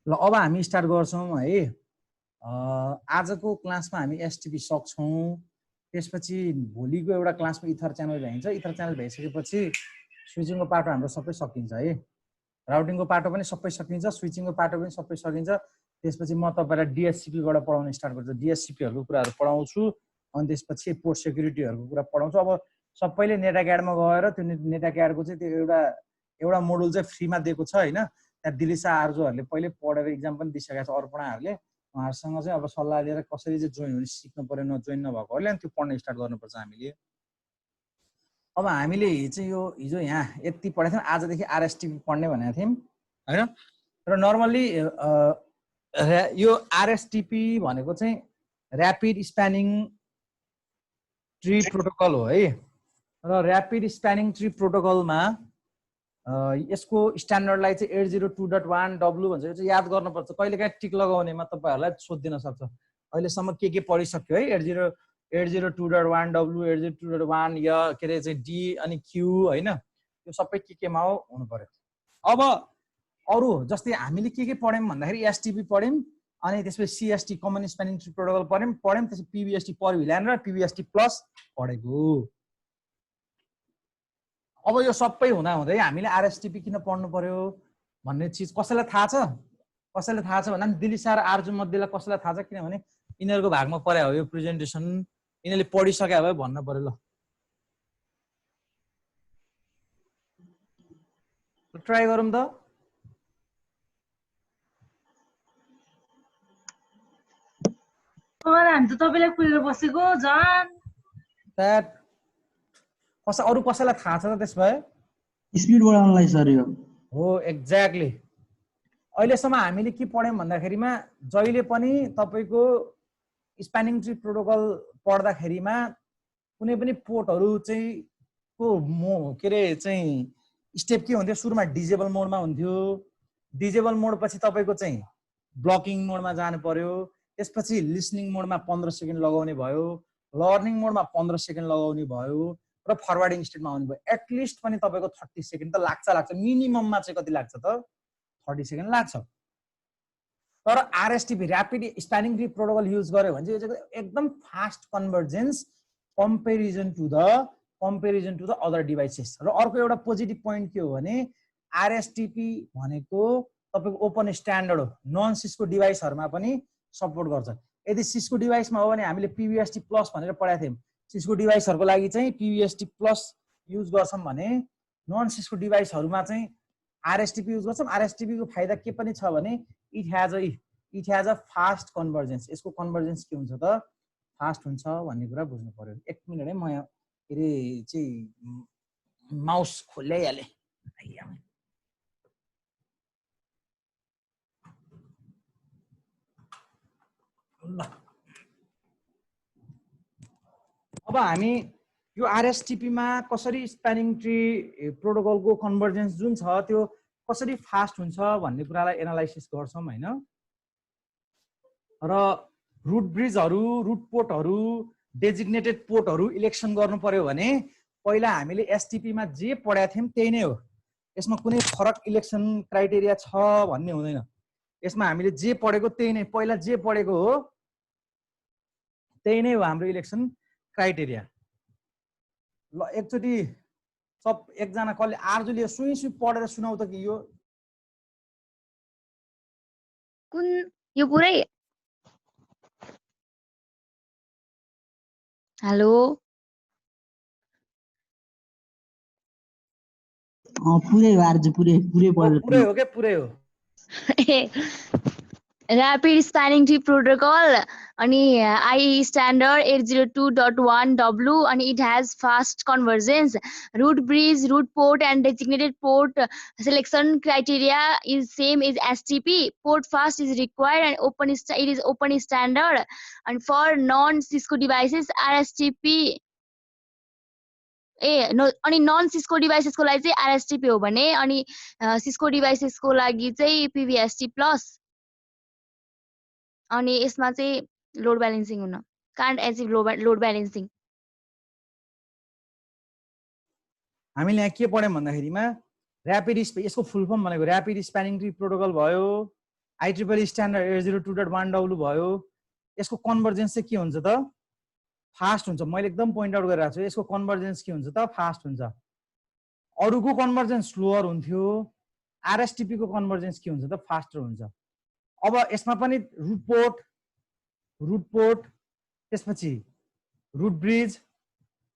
ल अब हामी स्टार्ट गर्छौँ है। आजको क्लासमा हामी एसटिपी सक्छौँ। त्यसपछि भोलिको एउटा क्लासमा इथर च्यानल भइन्छ। इथर च्यानल भइसकेपछि स्विचिङको पाटो हाम्रो सबै सकिन्छ है। राउटिङको पाटो पनि सबै सकिन्छ, स्विचिङको पाटो पनि सबै सकिन्छ। त्यसपछि म तपाईँलाई डिएससिपीबाट पढाउन स्टार्ट गर्छु। डिएससिपीहरूको कुराहरू पढाउँछु अनि त्यसपछि पोर्ट सेक्युरिटीहरूको कुरा पढाउँछु। अब सबैले नेट एकाडेमीमा गएर त्यो नेट एकाडेमीको चाहिँ त्यो एउटा मोडुल चाहिँ फ्रीमा दिएको छ हैन। त्यहाँ दिलिसा आर्जुहरूले पहिले पढेर इक्जाम पनि दिइसकेको छ अर्पणाहरूले। उहाँहरूसँग चाहिँ अब सल्लाह लिएर कसरी चाहिँ जोइन हुने सिक्नु पर्यो, नजोइन नभएकोहरूले अनि त्यो पढ्न स्टार्ट गर्नुपर्छ हामीले। अब हामीले चाहिँ यो हिजो यहाँ यति पढेको थियौँ, आजदेखि आरएसटिपी पढ्ने भनेको थियौँ हैन। र नर्मल्ली यो आरएसटिपी भनेको चाहिँ ऱ्यापिड स्प्यानिङ ट्री प्रोटोकल हो है। र ऱ्यापिड स्प्यानिङ ट्री प्रोटोकलमा यसको स्ट्यान्डर्डलाई चाहिँ 802.1W भन्छ। यो चाहिँ याद गर्नुपर्छ। कहिलेकाहीँ टिक लगाउनेमा तपाईँहरूलाई सोधिदिन सक्छ अहिलेसम्म के पढिसक्यो है। 802.1W 802.1 या के अरे चाहिँ डी अनि क्यू होइन, यो सबै केमा हो हुनु पर्यो। अब अरू जस्तै हामीले के पढ्यौँ भन्दाखेरि एसटिपी पढ्यौँ, अनि त्यसपछि CST common spanning tree protocol पढ्यौँ, त्यसपछि पिबिएसटी पर भिलान र पिबिएसटी प्लस पढेको। अब यो सबै हुँदाहुँदै हामीले आरएसटिपी किन पढ्नु पर्यो भन्ने चिज कसैलाई थाहा छ? कसैलाई थाहा छ भन्दा पनि दिलिसा र आर्जु मध्येलाई कसैलाई थाहा छ? किनभने यिनीहरूको भागमा परे हो यो प्रेजेन्टेसन, यिनीहरूले पढिसके भए भन्न पर्यो। ल ट्राई गरौँ त। हामी त तपाईलाई कुरेर बसेको जान द्याट अरू कसैलाई थाहा छ त? त्यस भए स्पिड बढाउनलाई सर यो हो एक्ज्याक्टली। अहिलेसम्म हामीले के पढ्यौँ भन्दाखेरिमा जहिले पनि तपाईँको स्प्यानिङ ट्री प्रोटोकल पढ्दाखेरिमा कुनै पनि पोर्टहरू चाहिँ के अरे चाहिँ स्टेप के हुन्थ्यो? सुरुमा डिजेबल मोडमा हुन्थ्यो। डिजेबल मोड पछि तपाईँको चाहिँ ब्लकिङ मोडमा जानु पर्यो। त्यसपछि लिसनिङ मोडमा 15 सेकेन्ड लगाउने भयो, लर्निङ मोडमा 15 सेकेन्ड लगाउने भयो र फरवर्डिङ स्टेटमा आउनु भयो। एटलिस्ट पनि तपाईँको 30 सेकेन्ड त लाग्छ। मिनिमममा चाहिँ कति लाग्छ त? 30 सेकेन्ड लाग्छ। तर RSTP rapid spanning tree protocol use गर्यो भने चाहिँ यो चाहिँ एकदम fast convergence comparison to the other devices. र अर्को एउटा पोजिटिभ पोइन्ट के हो भने आरएसटिपी भनेको तपाईँको ओपन स्ट्यान्डर्ड हो, नन सिस्को डिभाइसहरूमा पनि सपोर्ट गर्छ। यदि सिस्को डिभाइसमा हो भने हामीले पिबिएसटी प्लस भनेर पढाएको थियौँ। सिस्को डिभाइसहरूको लागि चाहिँ पिबिएसटी प्लस युज गर्छौँ भने नन सिस्को डिभाइसहरूमा चाहिँ आरएसटिपी युज गर्छौँ। आरएसटिपी को फाइदा के पनि छ भने it has a fast convergence. यसको कन्भर्जेन्स के हुन्छ त? फास्ट हुन्छ भन्ने कुरा बुझ्नु पर्यो। एक मिनट है, म यहाँ के अरे चाहिँ माउस खोल्याइहालेँ। अब हामी यो आरएसटिपीमा कसरी स्प्यानिङ ट्री प्रोटोकलको कन्भर्जेन्स जुन छ त्यो कसरी फास्ट हुन्छ भन्ने कुरालाई एनालाइसिस गर्छौँ हैन। र रुट ब्रिजहरू, रुट पोर्टहरू, डेजिग्नेटेड पोर्टहरू इलेक्सन गर्नु पर्यो भने पहिला हामीले एसटिपीमा जे पढाएको थियौँ त्यही नै हो। यसमा कुनै फरक इलेक्सन क्राइटेरिया छ भन्ने हुँदैन। यसमा हामीले जे पढेको त्यही नै, पहिला जे पढेको हो त्यही नै हो हाम्रो इलेक्सन क्राइटेरिया। ल एकचोटि सब एकजना कसले आर्जुले सुई पढेर सुनाउ त कि यो कुन यो पुरै? हेलो पुरै हो आर्जु, पुरै पुरै हो के? पुरै हो। ऱ्यापिड स्प्यानिङ ट्री प्रोटोकल अनि आई स्ट्यान्डर्ड 802.1W अनि it has fast convergence, root bridge, root port and designated port selection criteria is same as STP. Port fast is required and it is open standard. And for non-Cisco devices, RSTP अनि non Cisco डिभाइसेसको लागि चाहिँ आरएसटिपी हो भने अनि Cisco डिभाइसेसको लागि चाहिँ पिबिएसटी plus. अनि यसमा चाहिँ लोड ब्यालेन्सिङ हुन कान्ट एचिभ लोड ब्यालेन्सिङ। हामीले यहाँ के पढ्यौँ भन्दाखेरिमा ऱ्यापिड, यसको फुल फर्म भनेको ऱ्यापिड स्प्यानिङ ट्री प्रोटोकल भयो। IEEE स्ट्यान्डर्ड 802.1W भयो, यसको कन्भर्जेन्स चाहिँ के हुन्छ त फास्ट हुन्छ। मैले एकदम पोइन्ट आउट गरिरहेको छु, यसको कन्भर्जेन्स के हुन्छ त फास्ट हुन्छ। अरूको कन्भर्जेन्स स्लोअर हुन्थ्यो, RSTP को कन्भर्जेन्स के हुन्छ त फास्टर हुन्छ। अब यसमा पनि रुट पोर्ट त्यसपछि रुट ब्रिज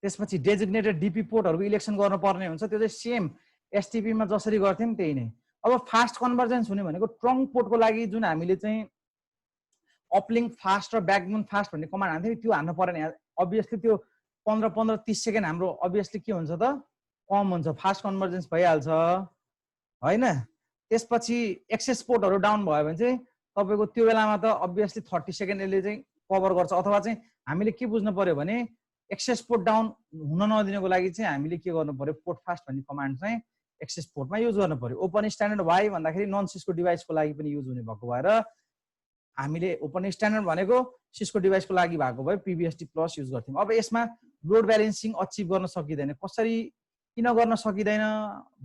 त्यसपछि डेजिग्नेटेड DP पोर्टहरुको इलेक्सन गर्नुपर्ने हुन्छ। त्यो चाहिँ सेम STP मा जसरी गर्थ्यौं त्यही नै। अब फास्ट कन्भर्जेन्स हुने भनेको ट्रङ्क पोर्टको लागि जुन हामीले चाहिँ अपलिङ्क फास्ट र ब्याकबोन फास्ट भन्ने कमान्ड हान्थ्यौं, त्यो हान्नु पर्ने। अभियसली त्यो 15-30 सेकेन्ड हाम्रो अभियसली के हुन्छ त कम हुन्छ, फास्ट कन्भर्जेन्स भइहाल्छ हैन। त्यसपछि एक्सेस पोर्टहरु डाउन भयो भने चाहिँ तपाईको त्यो बेलामा त अभियसली 30 सेकेन्ड यसले चाहिँ कभर गर्छ। अथवा चाहिँ हामीले के बुझ्नु पर्यो भने एक्सेस पोर्ट डाउन हुन नदिनको लागि चाहिँ हामीले के गर्नु पर्यो, पोर्ट फास्ट भन्ने कमान्ड चाहिँ एक्सेस पोर्टमा युज गर्नु पर्यो। ओपन स्ट्यान्डर्ड वाइ भन्दाखेरि नन सिस्को डिभाइसको लागि पनि युज हुने भएको भएर हामीले ओपन स्ट्यान्डर्ड भनेको सिस्को डिभाइसको लागि भएको भए PBST प्लस युज गर्थ्यौं। अब यसमा लोड ब्यालेन्सिङ अचिभ गर्न सकिदैन, कसरी किन गर्न सकिदैन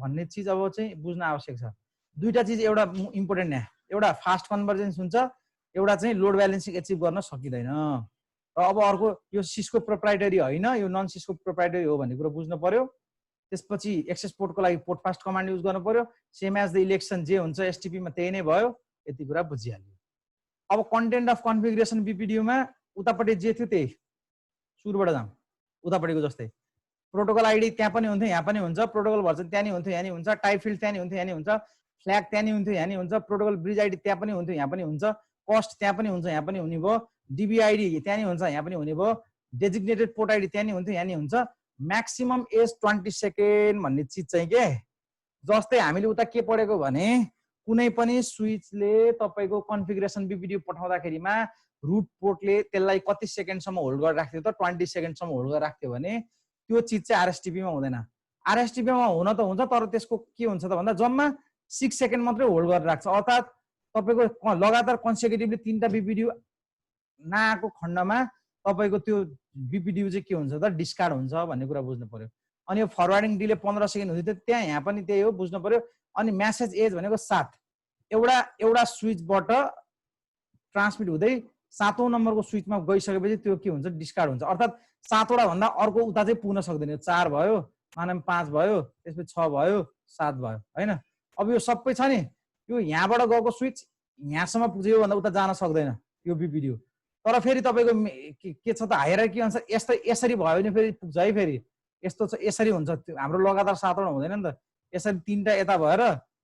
भन्ने चीज अब चाहिँ बुझ्न आवश्यक छ। दुईटा चीज एउटा इम्पोर्टेन्ट यहाँ, एउटा फास्ट कन्भर्जेन्स हुन्छ, एउटा चाहिँ लोड ब्यालेन्सिङ अचिभ गर्न सकिदैन। र अब अर्को यो सिस्को प्रोप्राइटरी होइन, यो नन सिस्को प्रोप्राइटरी हो भन्ने कुरा बुझ्नु पर्यो। त्यसपछि एक्सेस पोर्टको लागि पोर्ट फास्ट कमान्ड युज गर्नु पर्यो। सेम एज द इलेक्सन जे हुन्छ STP मा त्यही नै भयो। यति कुरा बुझिहाल्यो। अब कन्टेन्ट अफ कन्फिगरेसन BPDU मा उतापट्टि जे थियो त्यही, सुरुबाट जाम उतापट्टिको जस्तै। प्रोटोकल आइडी त्यहाँ पनि हुन्थ्यो यहाँ पनि हुन्छ, प्रोटोकल भर्जन त्यहाँ नि हुन्थ्यो यहाँ नि हुन्छ, टाइप फिल्ड त्यहाँ नि हुन्थ्यो यहाँ नि हुन्छ, फ्ल्याग त्यहाँ नि हुन्थ्यो यहाँ नि हुन्छ, प्रोटोकल ब्रिज आइडी त्यहाँ पनि हुन्थ्यो यहाँ पनि हुन्छ, कस्ट त्यहाँ पनि हुन्छ यहाँ पनि हुने भयो, DB आइडी त्यहाँ नि हुन्छ यहाँ पनि हुने भयो, डेजिग्नेटेड पोर्ट आइडी त्यहाँ नि हुन्थ्यो यहाँ नि हुन्छ। म्याक्सिमम एज 20 सेकेन्ड भन्ने चिज चाहिँ के जस्तै हामीले उता के पढेको भने कुनै पनि स्विचले तपाईको कन्फिगरेसन BPDU पठाउँदाखेरिमा रुट पोर्टले त्यसलाई कति सेकेन्डसम्म होल्ड गरेर राख्थ्यो त 20 सेकेन्डसम्म होल्ड गरेर राख्थ्यो भने त्यो चिज चाहिँ RSTP मा हुँदैन। RSTP मा हुन त हुन्छ, तर त्यसको के हुन्छ त भन्दा जम्मा 6 सेकेन्ड मात्रै होल्ड गरेर राख्छ। अर्थात् तपाईको लगातार कन्सेक्युटिभली 3टा BPDU नआएको खण्डमा तपाईको त्यो BPDU चाहिँ के हुन्छ त डिस्कार्ड हुन्छ भन्ने कुरा बुझ्नु पर्यो। अनि यो फरवार्डिङ डिले 15 सेकेन्ड हुँदै थियो, त्यहाँ यहाँ पनि त्यही हो बुझ्नु पर्यो। अनि मेसेज एज भनेको 7 एउटा स्विचबाट ट्रान्समिट हुँदै 7औं नम्बरको स्विचमा गइसकेपछि त्यो के हुन्छ डिस्कार्ड हुन्छ। अर्थात् 7वटा भन्दा अर्को उता चाहिँ पुग्न सक्दैन। 4 भयो, मानम 5 भयो, त्यसपछि 6 भयो, 7 भयो हैन। अब यो सबै छ नि, यो यहाँबाट गएको स्विच यहाँसम्म पुग्यो भन्दा उता जान सक्दैन यो BPDU। तर फेरि तपाईको के छ त हायरार्की अनुसार यसरी भयो भने फेरि पुग्छ है। फेरि यस्तो छ, यसरी हुन्छ, हाम्रो लगातार 7वटा हुँदैन नि त। यसरी 3टा यता भएर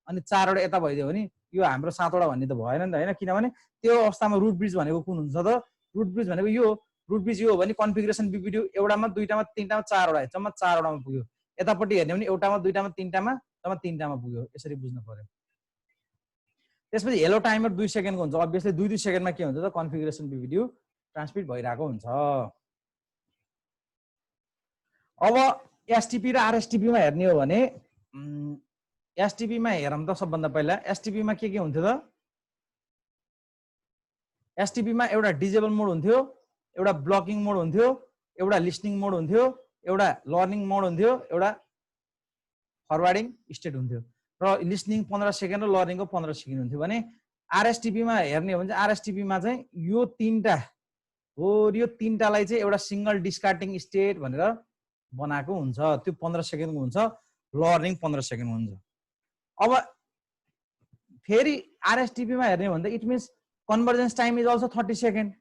अनि 4वटा यता भइदियो भने यो हाम्रो 7वटा भन्ने त भएन नि त हैन। किनभने त्यो अवस्थामा रुट ब्रिज भनेको कुन हुन्छ त? रुट ब्रिज भनेको यो रुट ब्रिज यो हो भने कन्फिगरेसन BPDU एउटामा, दुईटामा, तीनटामा, 4वटा जम्मा 4वटामा पुग्यो। यतापट्टि हेर्ने भने एउटामा, दुईटामा, तीनटामा जम्मा 3टामा पुग्यो। यसरी बुझ्नु पर्यो। त्यसपछि हेलो टाइमर 2 सेकेन्डको हुन्छ। अभियसली 2 सेकेन्डमा के हुन्छ त कन्फिगरेसन BPDU ट्रान्समिट भइरहेको हुन्छ। अब STP र RSTP मा हेर्ने हो भने STP मा हेरौँ त। सबभन्दा पहिला STP मा के हुन्थ्यो त? STP मा एउटा डिजेबल मोड हुन्थ्यो, एउटा ब्लकिङ मोड हुन्थ्यो, एउटा लिस्निङ मोड हुन्थ्यो, एउटा लर्निङ मोड हुन्थ्यो, एउटा फरवार्डिङ स्टेट हुन्थ्यो। र लिस्निङ 15 सेकेन्ड र लर्निङको 15 सेकेन्ड हुन्थ्यो भने RSTP मा हेर्ने हो भने RSTP मा चाहिँ यो 3टा हो, यो 3टालाई चाहिँ एउटा सिंगल डिस्कार्टिङ स्टेट भनेर बनाएको हुन्छ। त्यो 15 सेकेन्डको हुन्छ, लर्निङ 15 सेकेन्ड हुन्छ। अब फेरि RSTP मा हेर्ने भन्दा it means convergence time is also 30 second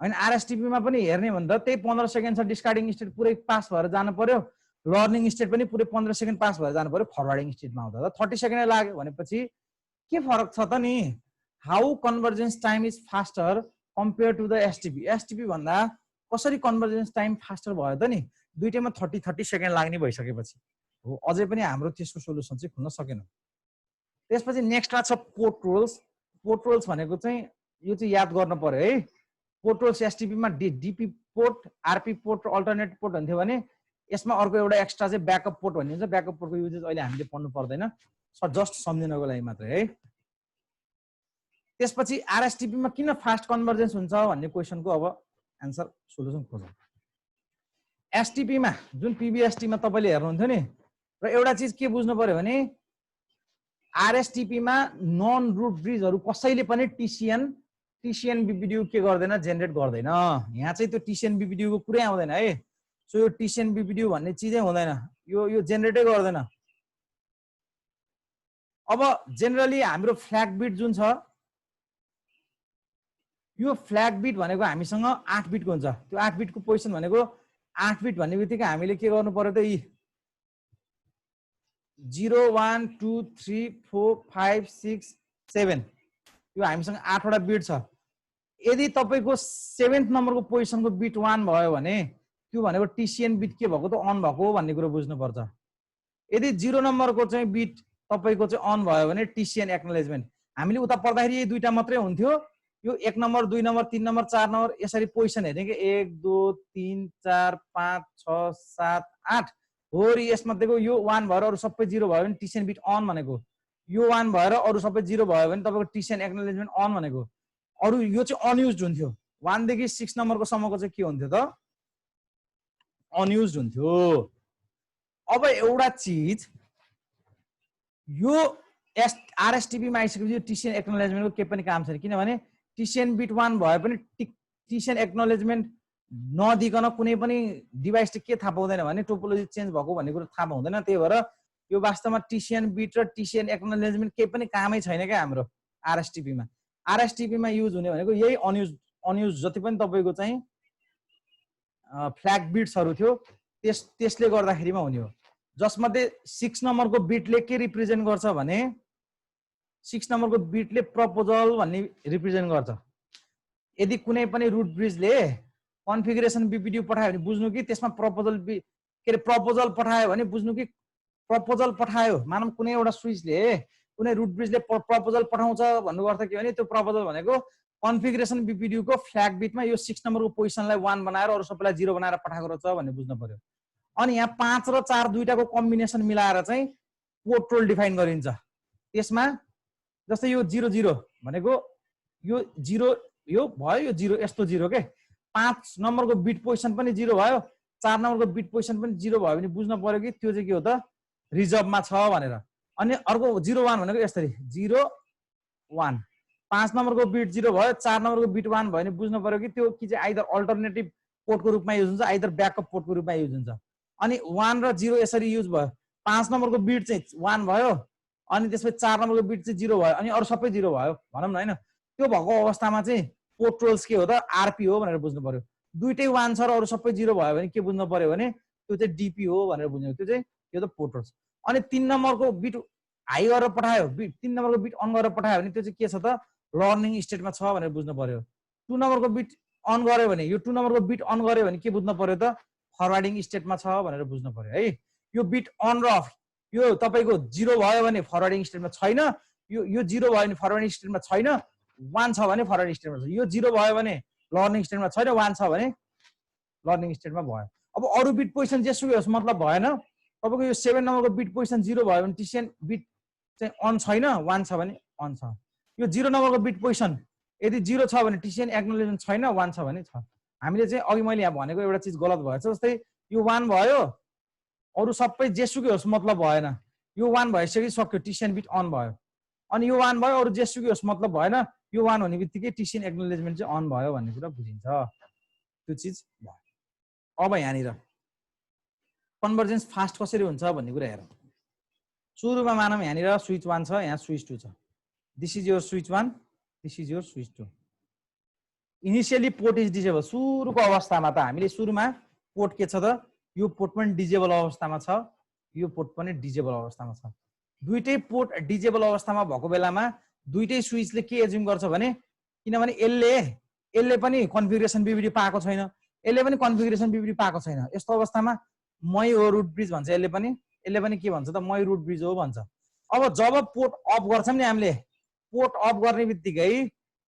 हैन। RSTP मा पनि हेर्ने भन्दा त्यही 15 सेकेन्ड छ, डिस्कार्डिङ स्टेट पुरै पास भएर जानु पर्यो, लर्निङ स्टेट पनि पुरै 15 सेकेन्ड पास भएर जानु पर्यो। फरवार्डिङ स्टेटमा आउँदा 30 सेकेन्ड लाग्यो भनेपछि के फरक छ त नि? How convergence time is faster compare to the STP। STP भन्दा कसरी कन्भर्जेन्स टाइम फास्टर भयो त नि? दुईटैमा 30 सेकेन्ड लाग्ने भइसकेपछि हो, अझै पनि हाम्रो त्यसको सोलुसन चाहिँ खुल्न सकेन। त्यसपछि नेक्स्टमा छ पोर्ट रोल्स। पोर्ट रोल्स भनेको चाहिँ यो चाहिँ याद गर्न पर्यो है। पोर्ट रोल्स STP मा DP पोर्ट, RP पोर्ट र अल्टरनेट पोर्ट हुन्थ्यो भने यसमा अर्को एउटा एक्स्ट्रा चाहिँ ब्याकअप पोर्ट भन्ने हुन्छ। ब्याकअप पोर्टको युजेस अहिले हामीले पढ्नु पर्दैन, जस्ट सम्झिनको लागि मात्रै है। त्यसपछि RSTP मा किन फास्ट कन्भर्जेन्स हुन्छ भन्ने क्वेशनको अब आन्सर सोलुसन खोजौँ। STP मा जुन PBST मा तपाईले हेर्नुहुन्थ्यो नि, र एउटा चीज के बुझ्नु पर्यो भने आरएसटिपी मा नन रुट ब्रिजहरु कसैले पनि टिसिएन बीपीडीयू के गर्दैन जेनेरेट गर्दैन यहाँ चाहिँ त्यो टिसिएन बीपीडीयू को कुरै आउँदैन है सो यो टिसिएन बीपीडीयू भन्ने चीजै हुँदैन यो जेनेरेटै गर्दैन अब जेनरली हाम्रो फ्ल्याग बिट जुन छ यो फ्ल्याग बिट भनेको हामीसँग 8 बिटको हुन्छ त्यो 8 बिटको पोजिसन भनेको 8 बिट भन्ने बित्तिकै हामीले के गर्नु पर्यो त यी 0 1 2 3 4 5 6 7 यो हामीसँग 8 वटा बिट छ यदि तपाईको 7th नम्बरको पोजिसनको बिट 1 भयो भने त्यो भनेको टिसिएन बिट के भएको त अन भएको हो भन्ने कुरा बुझ्नु पर्छ यदि 0 नम्बरको चाहिँ बिट तपाईको चाहिँ अन भयो भने टिसिएन एक्नोलेजमेन्ट हामीले उता पढ्दाखेरि यही दुईटा मात्रै हुन्थ्यो यो 1 नम्बर 2 नम्बर 3 नम्बर 4 नम्बर यसरी पोजिसन हेर्ने के 1 2 3 4 5 6 7 8 हो रि यसमध्येको यो 1 भएर अरु सबै 0 भयो भने टिसिएन बिट अन भनेको यो 1 भएर अरु सबै 0 भयो भने तपाईको टिसिएन एक्नोलेजमेन्ट अन भनेको अरु यो चाहिँ अनयुज्ड हुन्थ्यो 1 देखि 6 नम्बरको सम्मको चाहिँ के हुन्थ्यो त अनयुज्ड हुन्थ्यो अब एउटा चीज यो आरएसटिपी मा आइसकेपछि टिसिएन एक्नोलेजमेन्टको के पनि काम छैन किनभने टिसिएन बिट 1 भए पनि टिसिएन एक्नोलेजमेन्ट नदिकन कुनै पनि डिभाइसले के थाहा पाउँदैन भने टोपोलोजी चेन्ज भएको भन्ने कुरा थाहा पाउँदैन त्यही भएर यो वास्तवमा टिसिएन बिट र टिसिएन एक्नोलेजमेन्ट के पनि कामै छैन के हाम्रो आरएसटिपी मा युज हुने भनेको यही अनयुज जति पनि तपाईको चाहिँ फ्ल्याग बिट्सहरु थियो त्यसले गर्दाखेरिमा हुने हो जसमध्ये 6 नम्बरको बिटले के रिप्रेजेन्ट गर्छ भने 6 नम्बरको बिटले प्रपोजल भन्ने रिप्रेजेन्ट गर्छ यदि कुनै पनि रुट ब्रिजले कन्फिगरेसन बीपीडीयू पठायो भने बुझ्नु कि त्यसमा प्रपोजल पठायो भने बुझ्नु कि प्रपोजल पठायो मानौं कुनै एउटा स्विचले कुनै रुट ब्रिजले प्रपोजल पठाउँछ भन्नुको अर्थ के भने त्यो प्रपोजल भनेको कन्फिगरेसन बीपीडीयू को फ्ल्याग बिटमा यो 6 नम्बरको पोजिसनलाई 1 बनाएर अरु सबैलाई 0 बनाएर पठाएको रहेछ भन्ने बुझ्नु पर्यो अनि यहाँ 5 र 4 दुईटाको कम्बिनेसन मिलाएर चाहिँ पोर्ट रोल डिफाइन गरिन्छ त्यसमा जस्तै यो 0 0 भनेको यो 0 यो भयो यो 0 यस्तो 0 के 5 नम्बरको बिट पोजिसन पनि 0 भयो 4 नम्बरको बिट पोजिसन पनि 0 भयो भने बुझ्न पर्यो कि त्यो चाहिँ के हो त रिजर्भमा छ भनेर अनि अर्को 0 1 भनेको यसरी 0 1 5 नम्बरको बिट 0 भयो 4 नम्बरको बिट 1 भयो भने बुझ्न पर्यो कि त्यो कि चाहिँ आइदर अल्टरनेटिभ पोर्टको रूपमा युज हुन्छ आइदर ब्याकअप पोर्टको रूपमा युज हुन्छ अनि 1 र 0 यसरी युज भयो 5 नम्बरको बिट चाहिँ 1 भयो अनि त्यसपछि 4 नम्बरको बिट चाहिँ 0 भयो अनि अरु सबै 0 भयो भनौं न हैन त्यो भएको अवस्थामा चाहिँ पोर्ट रोल्स के हो त आरपी हो भनेर बुझ्नु पर्यो दुईटै 1 छ र अरु सबै 0 भयो भने के बुझ्नु पर्यो भने त्यो चाहिँ डीपी हो भनेर बुझ्नु त्यो चाहिँ यो त पोर्ट रोल्स अनि 3 नम्बरको बिट हाई गरेर पठायो 3 नम्बरको बिट अन गरेर पठायो भने त्यो चाहिँ के छ त लर्निङ स्टेटमा छ भनेर बुझ्नु पर्यो 2 नम्बरको बिट अन गर्यो भने यो 2 नम्बरको बिट अन गर्यो भने के बुझ्नु पर्यो त फरवार्डिङ स्टेटमा छ भनेर बुझ्नु पर्यो है यो बिट अन र अफ यो तपाईको 0 भयो भने फरवार्डिङ स्टेटमा छैन यो 0 भयो भने फरवार्डिङ स्टेटमा छैन 1 छ भने फरवार्डिङ स्टेटमा छ यो 0 भयो भने लर्निङ स्टेटमा छैन 1 छ भने लर्निङ स्टेटमा भयो अब अरु बिट पोजिसन जेसुकै होस् मतलब भएन तपाईको यो 7 नम्बरको बिट पोजिसन 0 भयो भने टिसिएन बिट चाहिँ अन छैन 1 छ भने अन छ यो 0 नम्बरको बिट पोजिसन यदि 0 छ भने टिसिएन एक्नोलेजमेन्ट छैन 1 छ भने छ हामीले चाहिँ अघि मैले यहाँ भनेको एउटा चीज गलत भएछ जस्तै यो 1 भयो अरु सबै जेसुकै होस् मतलब भएन यो 1 भइसक्यो सक्यो टिसिएन बिट अन भयो अनि यो 1 भयो अरु जेसुकै होस् मतलब भएन यो 1 हुने बित्तिकै टिसिएन एक्नोलेजमेन्ट चाहिँ अन भयो भन्ने कुरा बुझिन्छ त्यो चीज भयो अब यहाँ निर कन्भर्जेन्स फास्ट कसरी हुन्छ भन्ने कुरा हेरौं सुरुमा मानौं यहाँ निर स्विच 1 छ यहाँ स्विच 2 छ this is your switch 1 this is your switch 2 initially port is disable सुरुको अवस्थामा त हामीले सुरुमा पोर्ट के छ त यो पोर्ट पनि डिसेबल अवस्थामा छ यो पोर्ट पनि डिसेबल अवस्थामा छ दुईटै पोर्ट डिसेबल अवस्थामा भएको बेलामा दुईटै स्विचले के एज्युम गर्छ भने किनभने यसले पनि कन्फिगरेसन बीबीडी पाएको छैन यसले पनि कन्फिगरेसन बीबीडी पाएको छैन यस्तो अवस्थामा मै हो रुट ब्रिज भन्छ यसले पनि के भन्छ त मै रुट ब्रिज हो भन्छ अब जब पोर्ट अफ गर्छौं नि हामीले पोर्ट अफ गर्ने बित्तिकै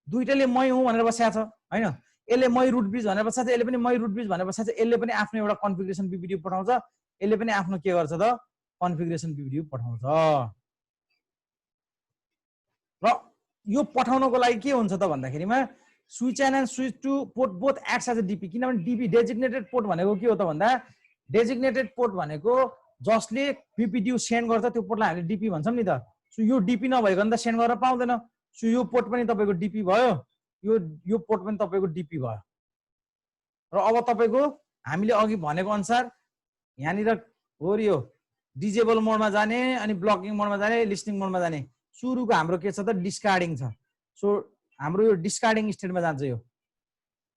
दुईटैले मै हुँ भनेर बसेको छ हैन यसले मै रुट ब्रिज भनेर बसेको छ यसले पनि मै रुट ब्रिज भनेर बसेको छ यसले पनि आफ्नो एउटा कन्फिगरेसन बीबीडी पठाउँछ यसले पनि आफ्नो के गर्छ त कन्फिगरेसन बीबीडी पठाउँछ र यो पठाउनको लागि के हुन्छ त भन्दाखेरिमा switch N and switch 2 port both acts as a DP किनभने डीपी डेजिग्नेटेड पोर्ट भनेको के हो त भन्दा डेजिग्नेटेड पोर्ट भनेको जसले बीपीडी सेन्ड गर्छ त्यो पोर्टलाई हामीले डीपी भन्छौं नि त सो यो डिपी नभइकन त सेन्ड गर्न पाउँदैन। सो यो पोर्ट पनि तपाईँको डिपी भयो, यो पोर्ट पनि तपाईँको डिपी भयो। र अब तपाईँको हामीले अघि भनेको अनुसार यहाँनिर हो यो डिजेबल मोडमा जाने अनि ब्लकिङ मोडमा जाने, लिस्निङ मोडमा जाने। सुरुको हाम्रो के छ त डिस्कार्डिङ छ। सो हाम्रो यो डिस्कार्डिङ स्टेटमा जान्छ। यो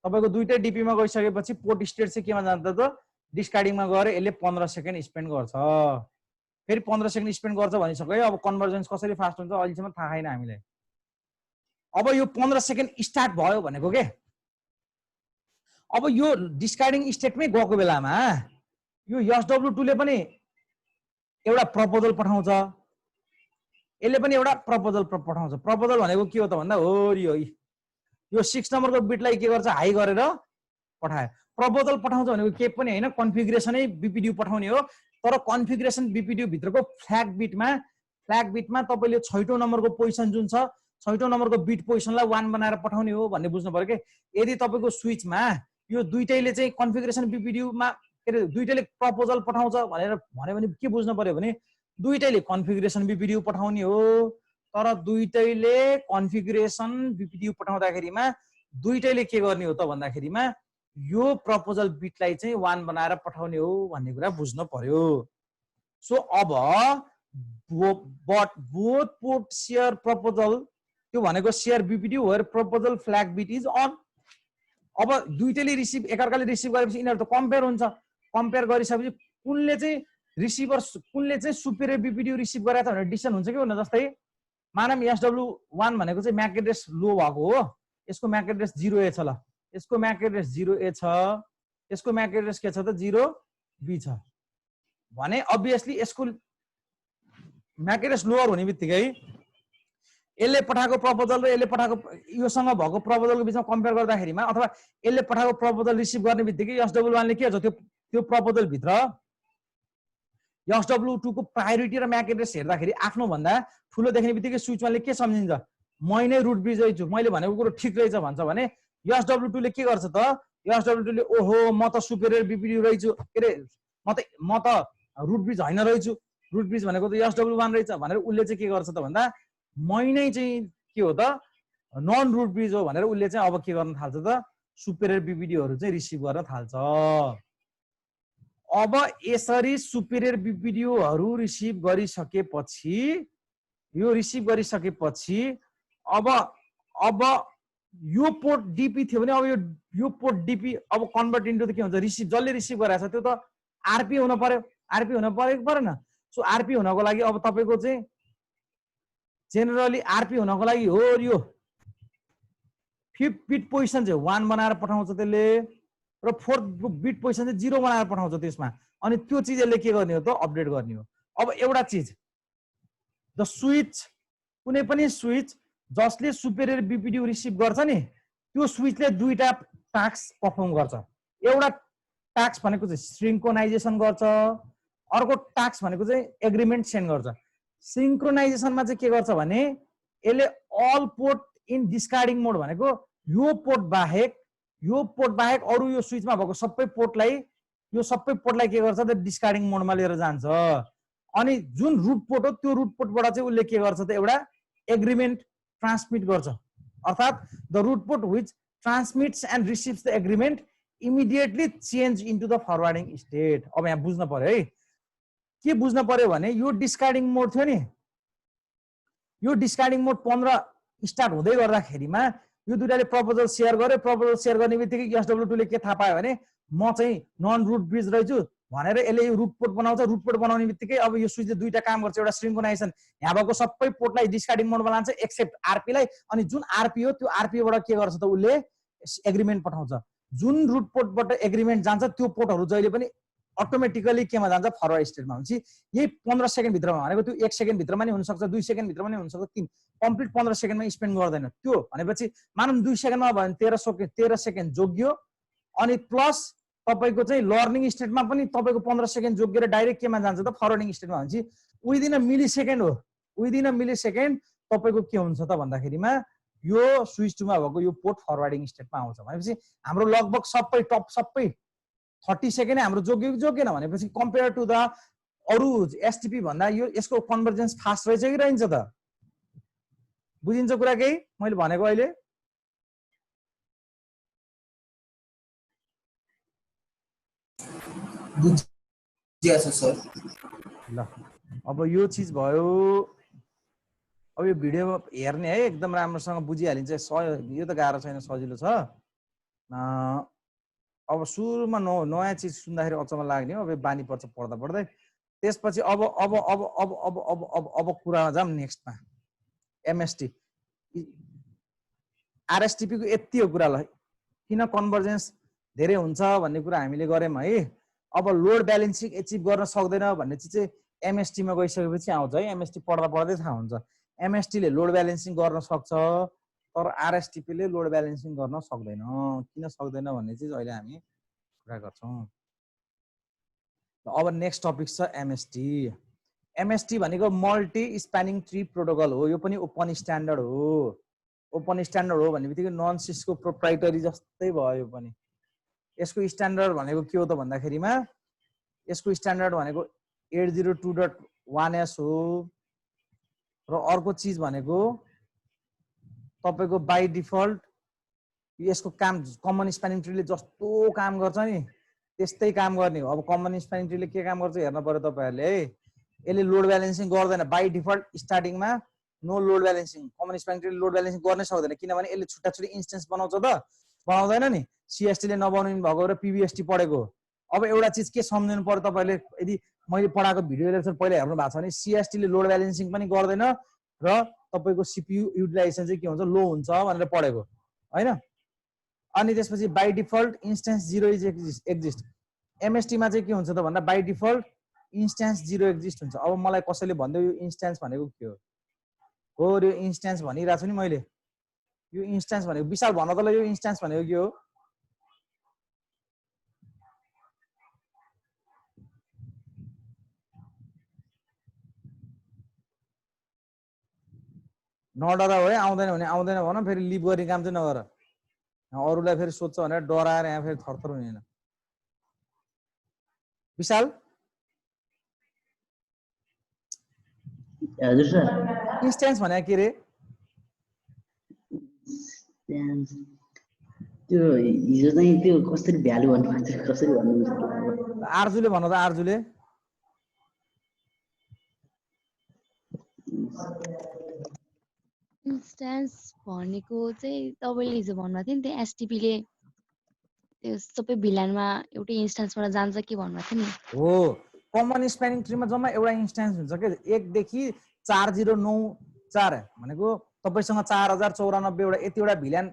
तपाईँको दुईटै डिपीमा गइसकेपछि पोर्ट स्टेट चाहिँ केमा जान्छ त डिस्कार्डिङमा गएर यसले 15 सेकेन्ड स्पेन्ड गर्छ। फेरि 15 सेकेन्ड स्पेन्ड गर्छ भनिसक्यो। अब कन्भर्जेन्स कसरी फास्ट हुन्छ अहिलेसम्म थाहा छैन हामीलाई। अब यो 15 सेकेन्ड स्टार्ट भयो भनेको के, अब यो डिस्कार्डिङ स्टेटमै गएको बेलामा यो SW2 ले पनि एउटा प्रपोजल पठाउँछ, यसले पनि एउटा प्रपोजल पठाउँछ। प्रपोजल भनेको के हो त भन्दा हो यो 6 नम्बरको बिटलाई के गर्छ हाई गरेर पठायो। प्रपोजल पठाउँछ भनेको के पनि हैन, कन्फिगरेसनै बीपीडीयू पठाउने हो। तर कन्फिगरेसन बीपीडीयू भित्रको फ्ल्याग बिटमा तपाईले 6औं नम्बरको पोजिसन जुन छ 6औं नम्बरको बिट पोजिसनलाई 1 बनाएर पठाउने हो भन्ने बुझ्नु पर्यो के। यदि तपाईको स्विचमा यो दुईटैले चाहिँ कन्फिगरेसन बीपीडीयूमा के अरे दुईटैले प्रपोजल पठाउँछ भनेर भन्यो भने के बुझ्नु पर्यो भने दुईटैले कन्फिगरेसन बीपीडीयू पठाउने हो। तर दुईटैले कन्फिगरेसन बीपीडीयू पठाउँदाखेरिमा दुईटैले के गर्ने हो त भन्दाखेरिमा यो प्रपोजल बिटलाई चाहिँ 1 बनाएर पठाउने हो भन्ने कुरा बुझ्नु पर्यो। सो अब but both port share proposal, त्यो भनेको share BPDU where proposal flag bit is on. अब दुईटैले रिसिभ एकअर्काले रिसिभ गरेपछि यिनीहरु त कम्पेयर हुन्छ। कम्पेयर गरिसकेपछि कुनले चाहिँ सुपेरियर बीपीडीयू रिसिभ गरेछ भनेर डिसिजन हुन्छ कि हुन। जस्तै मानम SW1 भनेको चाहिँ म्याक एड्रेस लो भएको हो, यसको म्याक एड्रेस 0A छ। ल यसको म्याक एड्रेस 0A छ, यसको म्याक एड्रेस के छ त 0B छ भने अब्भियसली यसको म्याक एड्रेस लोअर हुने बित्तिकै यसले पठाएको प्रपोजल र यसले पठाएको योसँग भएको प्रपोजलको बिचमा कम्पेयर गर्दाखेरिमा अथवा यसले पठाएको प्रपोजल रिसिभ गर्ने बित्तिकै SW1 ले के हुन्छ त्यो प्रपोजल भित्र SW2 को प्रायोरिटी र म्याक एड्रेस हेर्दाखेरि आफ्नो भन्दा ठुलो देख्ने बित्तिकै स्विचले के सम्झिन्छ, मै नै रुट ब्रिज रहेछु, मैले भनेको कुरो ठिक रहेछ भन्छ भने SW2 ले के गर्छ त SW2 ले ओहो म त सुपेरियर बीपीडीयू रहेछु, के रे म त रुट ब्रिज हैन रहेछु, रुट ब्रिज भनेको त SW1 रहेछ भनेर उले चाहिँ के गर्छ त भन्दा मै नै चाहिँ के हो त नन रुट ब्रिज हो भनेर उले चाहिँ अब के गर्न थाल्छ त सुपेरियर बीपीडीयूहरु चाहिँ रिसिभ गर्न थाल्छ। अब यसरी सुपेरियर बीपीडीयूहरु रिसिभ गरिसकेपछि अब यो पोर्ट डीपी थियो भने अब यो पोर्ट डीपी अब कन्भर्ट इन्टु त के हुन्छ रिसिभ जसले रिसिभ गरेछ त्यो त आरपी हुन पर्यो, आरपी हुन परेन। सो आरपी हुनको लागि अब तपाईको चाहिँ जेनरली आरपी हुनको लागि हो यो 5th बिट पोजिसन चाहिँ 1 बनाएर पठाउँछ त्यसले र 4th बिट पोजिसन चाहिँ 0 बनाएर पठाउँछ त्यसमा। अनि त्यो चीज यसले के गर्ने हो त अपडेट गर्ने हो। अब एउटा चीज द स्विच, कुनै पनि स्विच जसले सुपेरियर बीपीडीयू रिसिभ गर्छ नि त्यो स्विचले दुईटा टास्क परफर्म गर्छ। एउटा टास्क भनेको चाहिँ सिंक्रोनाइजेसन गर्छ, अर्को टास्क भनेको चाहिँ एग्रीमेन्ट सेन्ड गर्छ। सिंक्रोनाइजेसनमा चाहिँ के गर्छ भने यसले अल पोर्ट इन डिस्कार्डिङ मोड भनेको यो पोर्ट बाहेक अरु यो स्विचमा भएको सबै पोर्टलाई के गर्छ त डिस्कार्डिङ मोडमा लिएर जान्छ। अनि जुन रुट पोर्ट हो त्यो रुट पोर्टबाट चाहिँ उसले के गर्छ त एउटा एग्रीमेन्ट ट्रान्समिट गर्छ। अर्थात the root port which transmits and receives the agreement immediately change into the forwarding state. अब यहाँ बुझ्न पर्यो है, के बुझ्न पर्यो भने यो डिस्कार्डिङ मोड थियो नि, यो डिस्कार्डिङ मोड 15 स्टार्ट हुँदै गर्दाखेरिमा यो दुईटाले प्रपोजल सेयर गरे। प्रपोजल सेयर गर्ने बित्तिकै SW2 ले के थाहा पायो भने म चाहिँ नन रुट ब्रिज रहेछु भनेर यसले यो रुट पोर्ट बनाउँछ। रुट पोर्ट बनाउने बित्तिकै अब यो स्विचले दुईटा काम गर्छ, एउटा सिंक्रोनाइजेसन यहाँ भएको सबै पोर्टलाई डिस्कार्डिङ मोडमा लान्छ एक्सेप्ट आरपी लाई, अनि जुन आरपी हो त्यो आरपी बाट के गर्छ त उसले एग्रीमेन्ट पठाउँछ। जुन रुट पोर्टबाट एग्रीमेन्ट जान्छ त्यो पोर्टहरु जहिले पनि अटोमेटिकली केमा जान्छ फरवर्ड स्टेटमा हुन्छ। यही 15 सेकेन्ड भित्रमा भनेको त्यो 1 सेकेन्ड भित्रमा नि हुन सक्छ, 2 सेकेन्ड भित्रमा नि हुन सक्छ, 3 कम्प्लिट 15 सेकेन्डमा स्पेन्ड गर्दैन। त्यो भनेपछि मानम 2 सेकेन्डमा भयो भने 13 सेकेन्ड जोग्यो। अनि प्लस तपाईको चाहिँ लर्निङ स्टेटमा पनि तपाईको 15 सेकेन्ड जोगिएर डाइरेक्ट केमा जान्छ त फरवर्डिङ स्टेटमा हुन्छ। विदिन अ मिली सेकेन्ड हो, विदिन अ मिली सेकेन्ड तपाईको के हुन्छ त भन्दाखेरिमा यो स्विच 2 मा भएको यो पोर्ट फरवर्डिङ स्टेटमा आउँछ। भनेपछि हाम्रो लगभग सबै टप सबै 30 सेकेन्ड हाम्रो जोगेन भनेपछि कम्पेयर टु द अरु एसटिपी भन्दा यो यसको कन्भर्जेन्स फास्ट रहेछ कि रहन्छ त? बुझिन्छ कुरा केही मैले भनेको अहिले? बुझिएछ सर। ल अब यो चीज भयो। अब यो भिडियो हेर्ने है एकदम राम्रोसँग बुझिहालिन्छ। यो त गाह्रो छैन, सजिलो छ। अब सुरुमा नयाँ चीज सुन्दाखेरि अचम्म लाग्ने हो, अब बानी पर्छ पढ्दा पढ्दै। त्यसपछि अब अब अब अब अब अब अब अब कुरामा जाम नेक्स्टमा। एमएसटी आरएसटिपी को यति हो कुरा। ल किन कन्भर्जेन्स धेरै हुन्छ भन्ने कुरा हामीले गर्यौं है। अब लोड ब्यालेन्सिङ एचिभ गर्न सक्दैन भन्ने चिज चाहिँ एमएसटी मा गइसकेपछि आउँछ है। एमएसटी पढ्दा पढ्दै थाहा हुन्छ। एमएसटी ले लोड ब्यालेन्सिङ गर्न सक्छ, तर आरएसटिपी ले लोड ब्यालेन्सिङ गर्न सक्दैन। किन सक्दैन भन्ने चिज अहिले हामी कुरा गर्छौं। अब नेक्स्ट टपिक छ एमएसटी। एमएसटी भनेको मल्टी स्प्यानिङ ट्री प्रोटोकल हो। यो पनि ओपन स्ट्यान्डर्ड हो। ओपन स्ट्यान्डर्ड हो भन्ने बित्तिकै नन सिस्को प्रोप्राइटरी जस्तै भयो। यो पनि यसको स्ट्यान्डर्ड भनेको के हो त भन्दाखेरिमा यसको स्ट्यान्डर्ड भनेको 802.1s हो। र अर्को चीज भनेको तपाईको बाइ डिफल्ट यसको काम कमन स्प्यानिङ ट्रीले जस्तो काम गर्छ नि त्यस्तै काम गर्ने हो। अब कमन स्प्यानिङ ट्रीले के काम गर्छ हेर्न पर्यो तपाईहरुले है। यसले लोड ब्यालेन्सिङ गर्दैन बाइ डिफल्ट। स्टार्टिङमा no load balancing. Common spanning ट्रीले लोड ब्यालेन्सिङ गर्नै सक्दैन, किनभने यसले छुट्टा छुट्टै इन्स्टेन्स बनाउँछ त, बनाउँदैन नि। सीएसटी ले नबनाउनु भएको र पीबीएसटी पढेको। अब एउटा चीज के सम्झिनु पर्यो तपाईहरुले, यदि मैले पढाएको भिडियो लेक्चर पहिला हेर्नु भएको छ भने सीएसटी ले लोड ब्यालेन्सिङ पनि गर्दैन र तपाईको सीपीयू युटिलाइजेसन चाहिँ के हुन्छ लो हुन्छ भनेर पढेको हैन। अनि त्यसपछि by default instance 0 is exist. MST मा चाहिँ के हुन्छ त भन्दा बाइ डिफल्ट इन्स्टेन्स 0 एक्जिस्ट हुन्छ। अब मलाई कसैले भन्दै यो इन्स्टेन्स भनेको के हो? हो यो इन्स्टेन्स भनिरहेको छु नि मैले। यो इन्स्टेन्स भनेको विशाल भन्न त ल यो इन्स्टेन्स भनेको के हो? नडर हो है। आउँदैन भने आउँदैन भन, फेरि लिभ गर्ने काम चाहिँ नगर। अरूलाई फेरि सोध्छ भनेर डराएर यहाँ फेरि थरथर हुने हैन। विशाल हजुर सर। इन्स्टेन्स भने के रे? त्यो हिजो चाहिँ त्यो कसरी भ्यालु भन्नु पर्छ, कसरी भन्नुहुन्छ? आर्जुले भन त। आर्जुले इन्स्टेन्स भनेको चाहिँ तपाईले हिजो भन्नुभएको थियो नि, त्यो एसटिपी ले त्यो सबै भिलानमा एउटै इन्स्टेन्सबाट जान्छ के भन्नुभएको थियो नि। हो। कमन स्प्यानिङ ट्रीमा जम्मा एउटा इन्स्टेन्स हुन्छ के 1 देखि 4094 भनेको तपाईसँग 4094 एउटा यति एउटा भिलान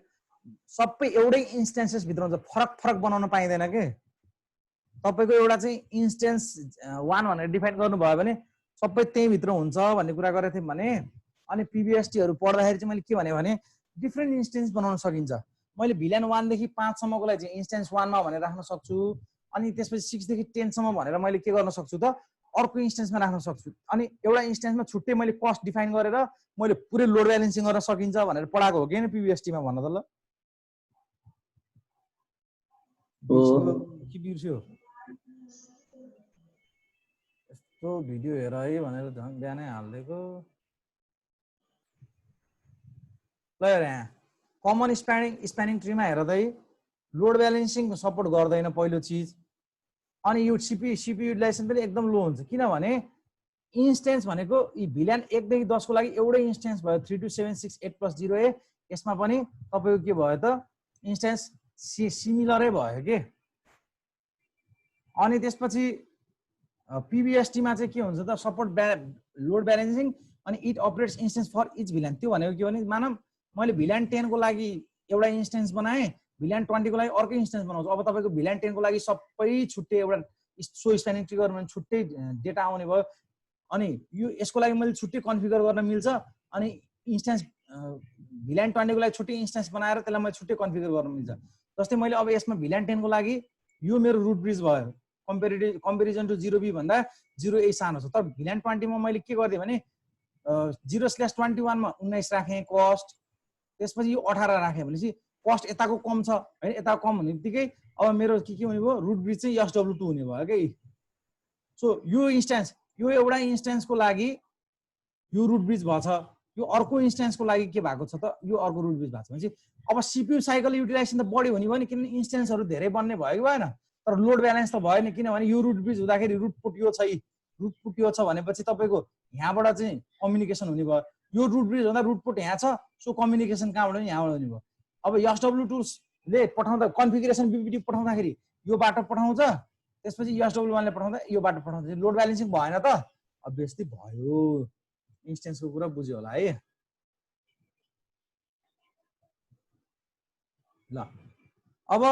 सबै एउटै इन्स्टेन्सेस भित्र हुन्छ। फरक फरक बनाउन पाइदैन के। तपाईको एउटा चाहिँ इन्स्टेन्स 1 भनेर डिफाइन गर्नु भयो भने सबै त्यही भित्र हुन्छ भन्ने कुरा गरेको थिएँ भने। अनि पीबीएसटी हरु पढ्दाखेरि चाहिँ मैले के भने डिफरेन्ट इन्स्टेन्स बनाउन सकिन्छ। मैले भिलान 1 देखि 5 सम्मको लागि चाहिँ इन्स्टेन्स 1 मा भनेर राख्न सक्छु। अनि त्यसपछि 6 देखि 10 सम्म भनेर मैले के गर्न सक्छु त अर्को इन्स्टेन्समा राख्न सक्छु। अनि एउटा इन्स्टेन्समा छुट्टै मैले कस्ट डिफाइन गरेर मैले पुरै लोड ब्यालेन्सिङ गर्न सकिन्छ भनेर पढाएको हो के पीबीएसटी मा भन्न त ल। के बिर्स्यो? यस्तो भिडियो हेर है भनेर झन् बिहानै हाल्दिएको। ल हेर यहाँ कमन स्प्यानिङ ट्रीमा हेर त लोड ब्यालेन्सिङ सपोर्ट गर्दैन पहिलो चीज। अनि यो सीपी युटिलाइजेसन पनि एकदम लो हुन्छ, किनभने इन्स्टेन्स भनेको यी भिलान 1 देखि 10 को लागि एउटै इन्स्टेन्स भयो 32768+0a। यसमा पनि तपाईको के भयो त इन्स्टेन्स सिमिलरै भयो के। अनि त्यसपछि पीबीएसटी मा चाहिँ के हुन्छ त सपोर्ट लोड ब्यालेन्सिङ अनि it operates instance for each VLAN. त्यो भनेको के भने मानव मैले भिलान 10 को लागि एउटा इन्स्टेन्स बनाएँ, भिलान 20 को लागि अर्कै इन्स्टेन्स बनाउँछु। अब तपाईको भिलान 10 को लागि सबै छुट्टै एउटा सो स्प्यानिङ ट्री गर्नु भने छुट्टै डेटा आउने भयो। अनि यो यसको लागि मैले छुट्टै कन्फिगर गर्न मिल्छ। अनि इन्स्टेन्स भिलान 20 को लागि छुट्टै इन्स्टेन्स बनाएर त्यसलाई मैले छुट्टै कन्फिगर गर्न मिल्छ। जस्तै मैले अब यसमा भिलान 10 को लागि यो मेरो रुट ब्रिज भयो। कम्पेरिजन टु 0b भन्दा 0a सानो छ। तर भिलान 20 मा मैले के गर्दै भने 0/21 मा 19 राखे कस्ट। त्यसपछि यो 18 राखे भनेपछि कस्ट यताको कम छ हैन, यता कम हुने बित्तिकै अब मेरो के हुने भयो रुट ब्रिज चाहिँ SW2 हुने भयो के। सो यो इन्स्टेन्स यो एउटा इन्स्टेन्सको लागि यो रुट ब्रिज भछ, यो अर्को इन्स्टेन्सको लागि के भएको छ त यो अर्को रुट ब्रिज भएको छ भनेपछि अब सीपीयू साइकल युटिलाइजेसन त बढी हुने भयो नि, किनभने इन्स्टेन्सहरू धेरै बन्ने भयो कि भएन, तर लोड ब्यालेन्स त भएन, किनभने यो रुट ब्रिज हुँदाखेरि रुट पुट यो छ भनेपछि तपाईँको यहाँबाट चाहिँ कम्युनिकेसन हुने भयो, यो रुट ब्रिज हुँदा रुट पुट यहाँ छ, सो कम्युनिकेसन कहाँबाट नि यहाँबाट हुने भयो। अब एसडब्ल्यू टुल्सले पठाउँदा कन्फिगरेसन बीपीडी पठाउँदाखेरि यो बाटो पठाउँछ, त्यसपछि एसडब्ल्यू1ले पठाउँदा यो बाटो पठाउँछ, लोड ब्यालेन्सिङ भएन त, अभियसली भयो। इन्स्टेन्सको कुरा बुझ्यो होला है। ल अब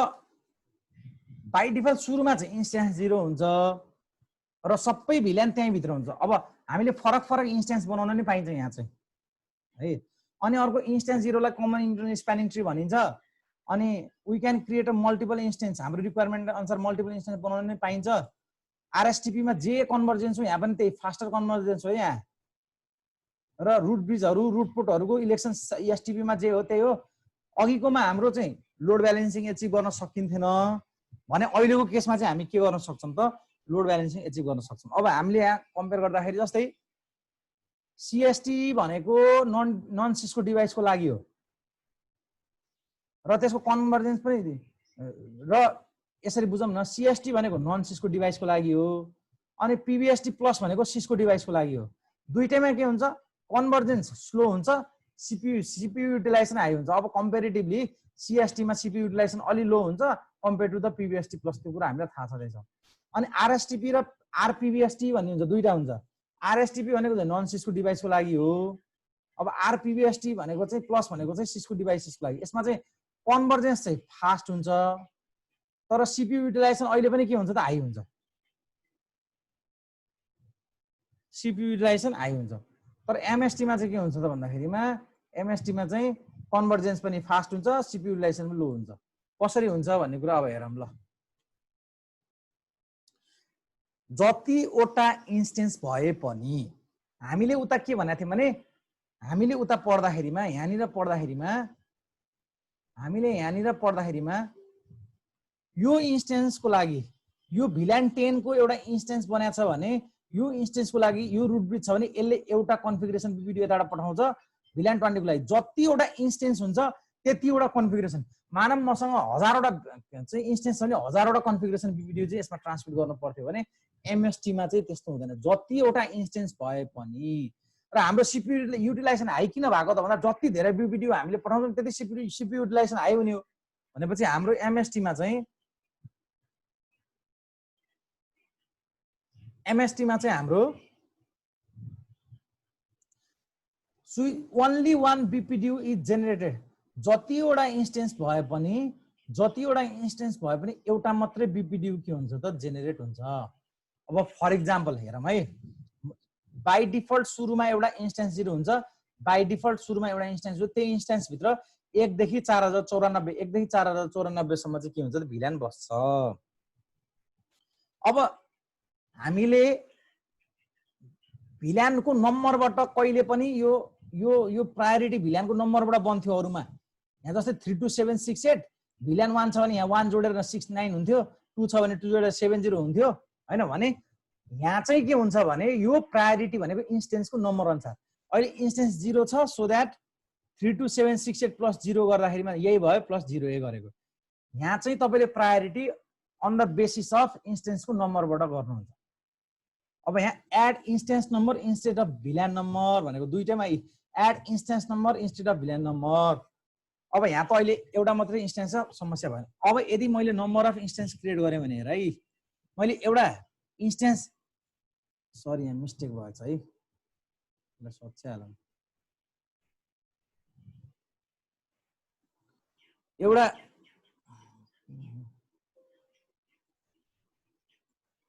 बाइ डिफल्ट सुरुमा चाहिँ इन्स्टेन्स 0 हुन्छ र सबै भिल्यान त्यही भित्र हुन्छ। अब हामीले फरक फरक इन्स्टेन्स बनाउन नि पाइन्छ यहाँ चाहिँ है। अनि अर्को इन्स्टेन्स 0 लाई कमन इन्टरनल स्प्यानिङ ट्री भनिन्छ। अनि we can create a multiple instance, हाम्रो रिक्वायरमेन्ट अनुसार मल्टिपल इन्स्टेन्स बनाउन नि पाइन्छ। आरएसटीपी मा जे कन्भर्जेन्स हो यहाँ पनि त्यही फास्टर कन्भर्जेन्स हो यहाँ, र रुट ब्रिजहरू रुट पुटहरूको इलेक्सन एसटीपी मा जे हो त्यही हो। अघिकोमा हाम्रो चाहिँ लोड ब्यालेन्सिङ एचिभ गर्न सकिन्थेन भने अहिलेको केसमा चाहिँ हामी के गर्न सक्छौँ त लोड ब्यालेन्सिङ एचिभ गर्न सक्छौँ। अब हामीले यहाँ कम्पेयर गर्दाखेरि जस्तै सीएसटी भनेको नन सिस्को डिभाइसको लागि हो र त्यसको कन्भर्जेन्स पनि र यसरी बुझौँ न, सीएसटी भनेको नन सिस्को डिभाइसको लागि हो अनि पीबीएसटी प्लस भनेको सिस्को डिभाइसको लागि हो। दुईटैमा के हुन्छ कन्भर्जेन्स स्लो हुन्छ, सीपीयू युटिलाइजेसन हाई हुन्छ। अब कम्पेरिटिभली सीएसटी मा सीपीयू युटिलाइजेसन अलि लो हुन्छ कम्पेयर टु द पीबीएसटी प्लस, त्यो कुरा हामीलाई थाहा छँदैछ। अनि आरएसटीपी र आरपीबीएसटी भन्ने हुन्छ, दुईटा हुन्छ। आरएसटीपी भनेको चाहिँ नन सिस्को डिभाइसको लागि हो, अब आरपीबीएसटी भनेको चाहिँ प्लस भनेको चाहिँ सिस्को डिभाइसेसको लागि। यसमा चाहिँ कन्भर्जेन्स चाहिँ फास्ट हुन्छ तर सीपीयू युटिलाइजेसन अहिले पनि के हुन्छ त हाई हुन्छ, सीपीयू युटिलाइजेसन हाई हुन्छ। तर एमएसटी मा चाहिँ के हुन्छ त भन्दाखेरिमा एमएसटी मा चाहिँ कन्भर्जेन्स पनि फास्ट हुन्छ, सीपीयू युटिलाइजेसन पनि लो हुन्छ। कसरी हुन्छ भन्ने कुरा अब हेरौँ ल। जतिवटा इन्स्टेन्स भए पनि हामीले उता के भनेको थियौँ भने हामीले उता पढ्दाखेरिमा यहाँनिर पढ्दाखेरिमा यो इन्स्टेन्सको लागि यो भिल्यान 10 को एउटा इन्स्टेन्स बनाएको छ भने यो इन्स्टेन्सको लागि यो रुट ब्रिज छ भने यसले एउटा कन्फिगरेसन बीपीडी यताबाट पठाउँछ भिल्यान 20 को लागि। जतिवटा इन्स्टेन्स हुन्छ त्यतिवटा कन्फिगरेसन, मानव मसँग 1000 वटा चाहिँ इन्स्टेन्स छ भने 1000 वटा कन्फिगरेसन बीपीडी चाहिँ यसमा ट्रान्समिट गर्नु पर्थ्यो भने एमएसटी मा चाहिँ त्यस्तो हुँदैन। जतिवटा इन्स्टेन्स भए पनि र हाम्रो सीपीयू युटिलाइजेसन हाई किन भएको त भन्दा जति धेरै बीपीडी हामीले पठाउँछौँ त्यति सीपीयू युटिलाइजेसन हाई हुने हो भनेपछि हाम्रो एमएसटी मा चाहिँ हाम्रो only one BPDU is generated। जतिवटा इन्स्टेन्स भए पनि एउटा मात्रै बीपीडीयू के हुन्छ त जेनेरेट हुन्छ। अब फर इक्जाम्पल हेरौँ है, बाई डिफल्ट सुरुमा एउटा इन्स्टेन्स 0 हुन्छ, बाई डिफल्ट सुरुमा एउटा इन्स्टेन्स हो, त्यही इन्स्टेन्स भित्र 1 देखि 4094 सम्म चाहिँ के हुन्छ त भिल्यान बस्छ। अब हामीले भिल्यानको नम्बरबाट कहिले पनि यो प्रायोरिटी भिल्यानको नम्बरबाट बन्थ्यो अरूमा। यहाँ जस्तै 32768 भिल्यान 1 छ भने यहाँ 1 जोडेर 69 हुन्थ्यो, 2 छ भने 2 जोडेर 70 हुन्थ्यो हैन भने यहाँ चाहिँ के हुन्छ भने यो प्रायोरिटी भनेको इन्स्टेन्सको नम्बर अनुसार। अहिले इन्स्टेन्स 0 छ सो दैट 32768 प्लस 0 गर्दाखेरिमा यही भयो प्लस 0 ए गरेको। यहाँ चाहिँ तपाईले priority on the basis of इन्स्टेन्सको नम्बरबाट गर्नुहुन्छ। अब यहाँ add instance number instead of VLAN number भनेको दुईटैमा add instance number instead of VLAN number. अब यहाँ त अहिले एउटा मात्रै इन्स्टेन्स छ, समस्या भएन। अब यदि मैले नम्बर अफ इन्स्टेन्स क्रिएट गरेँ भने हेर है, मैले एउटा इन्स्टेन्स सरी यहाँ मिस्टेक भएछ है, ल सच्याहालौँ। एउटा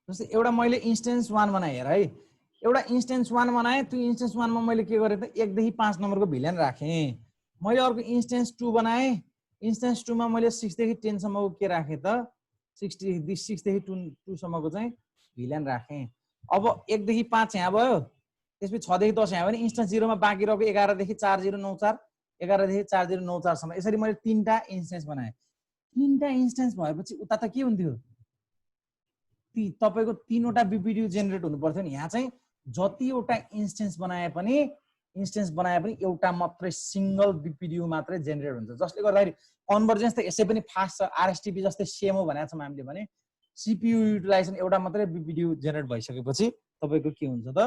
जस्तै एउटा मैले इन्स्टेन्स 1 बनाएँ हेर है, एउटा इन्स्टेन्स 1 बनाएँ, त्यो इन्स्टेन्स 1 मा मैले के गरेँ त 1 देखि 5 नम्बरको भिल्यान राखेँ। मैले अर्को इन्स्टेन्स 2 बनाएँ, इन्स्टेन्स 2 मा मैले 6 देखि 10 सम्मको के राखेँ त 6 देखि 2 सम्मको चाहिँ भिल्यान राखेँ। अब 1 देखि 5 यहाँ भयो, त्यसपछि 6 देखि 10 यहाँ भयो भने इन्स्टेन्स 0 मा बाँकी रहेको 11 देखि 4094 11 देखि 4094 सम्म यसरी मैले 3टा इन्स्टेन्स बनाएँ। 3टा इन्स्टेन्स भएपछि उता त के हुन्थ्यो, तपाईको 3वटा बीपीडीयू जेनेरेट हुनु पर्थ्यो नि। यहाँ चाहिँ जतिवटा इन्स्टेन्स बनाए पनि एउटा मात्रै सिंगल बीपीडीयू मात्रै जेनेरेट हुन्छ, जसले गर्दाखेरि कन्भर्जेन्स त यसै पनि फास्ट छ। आरएसटीपी जस्तै सेम हो भनेको छौँ हामीले भने सीपीयू युटिलाइजेसन एउटा मात्रै बीपीडीयू जेनेरेट भइसकेपछि तपाईको के हुन्छ त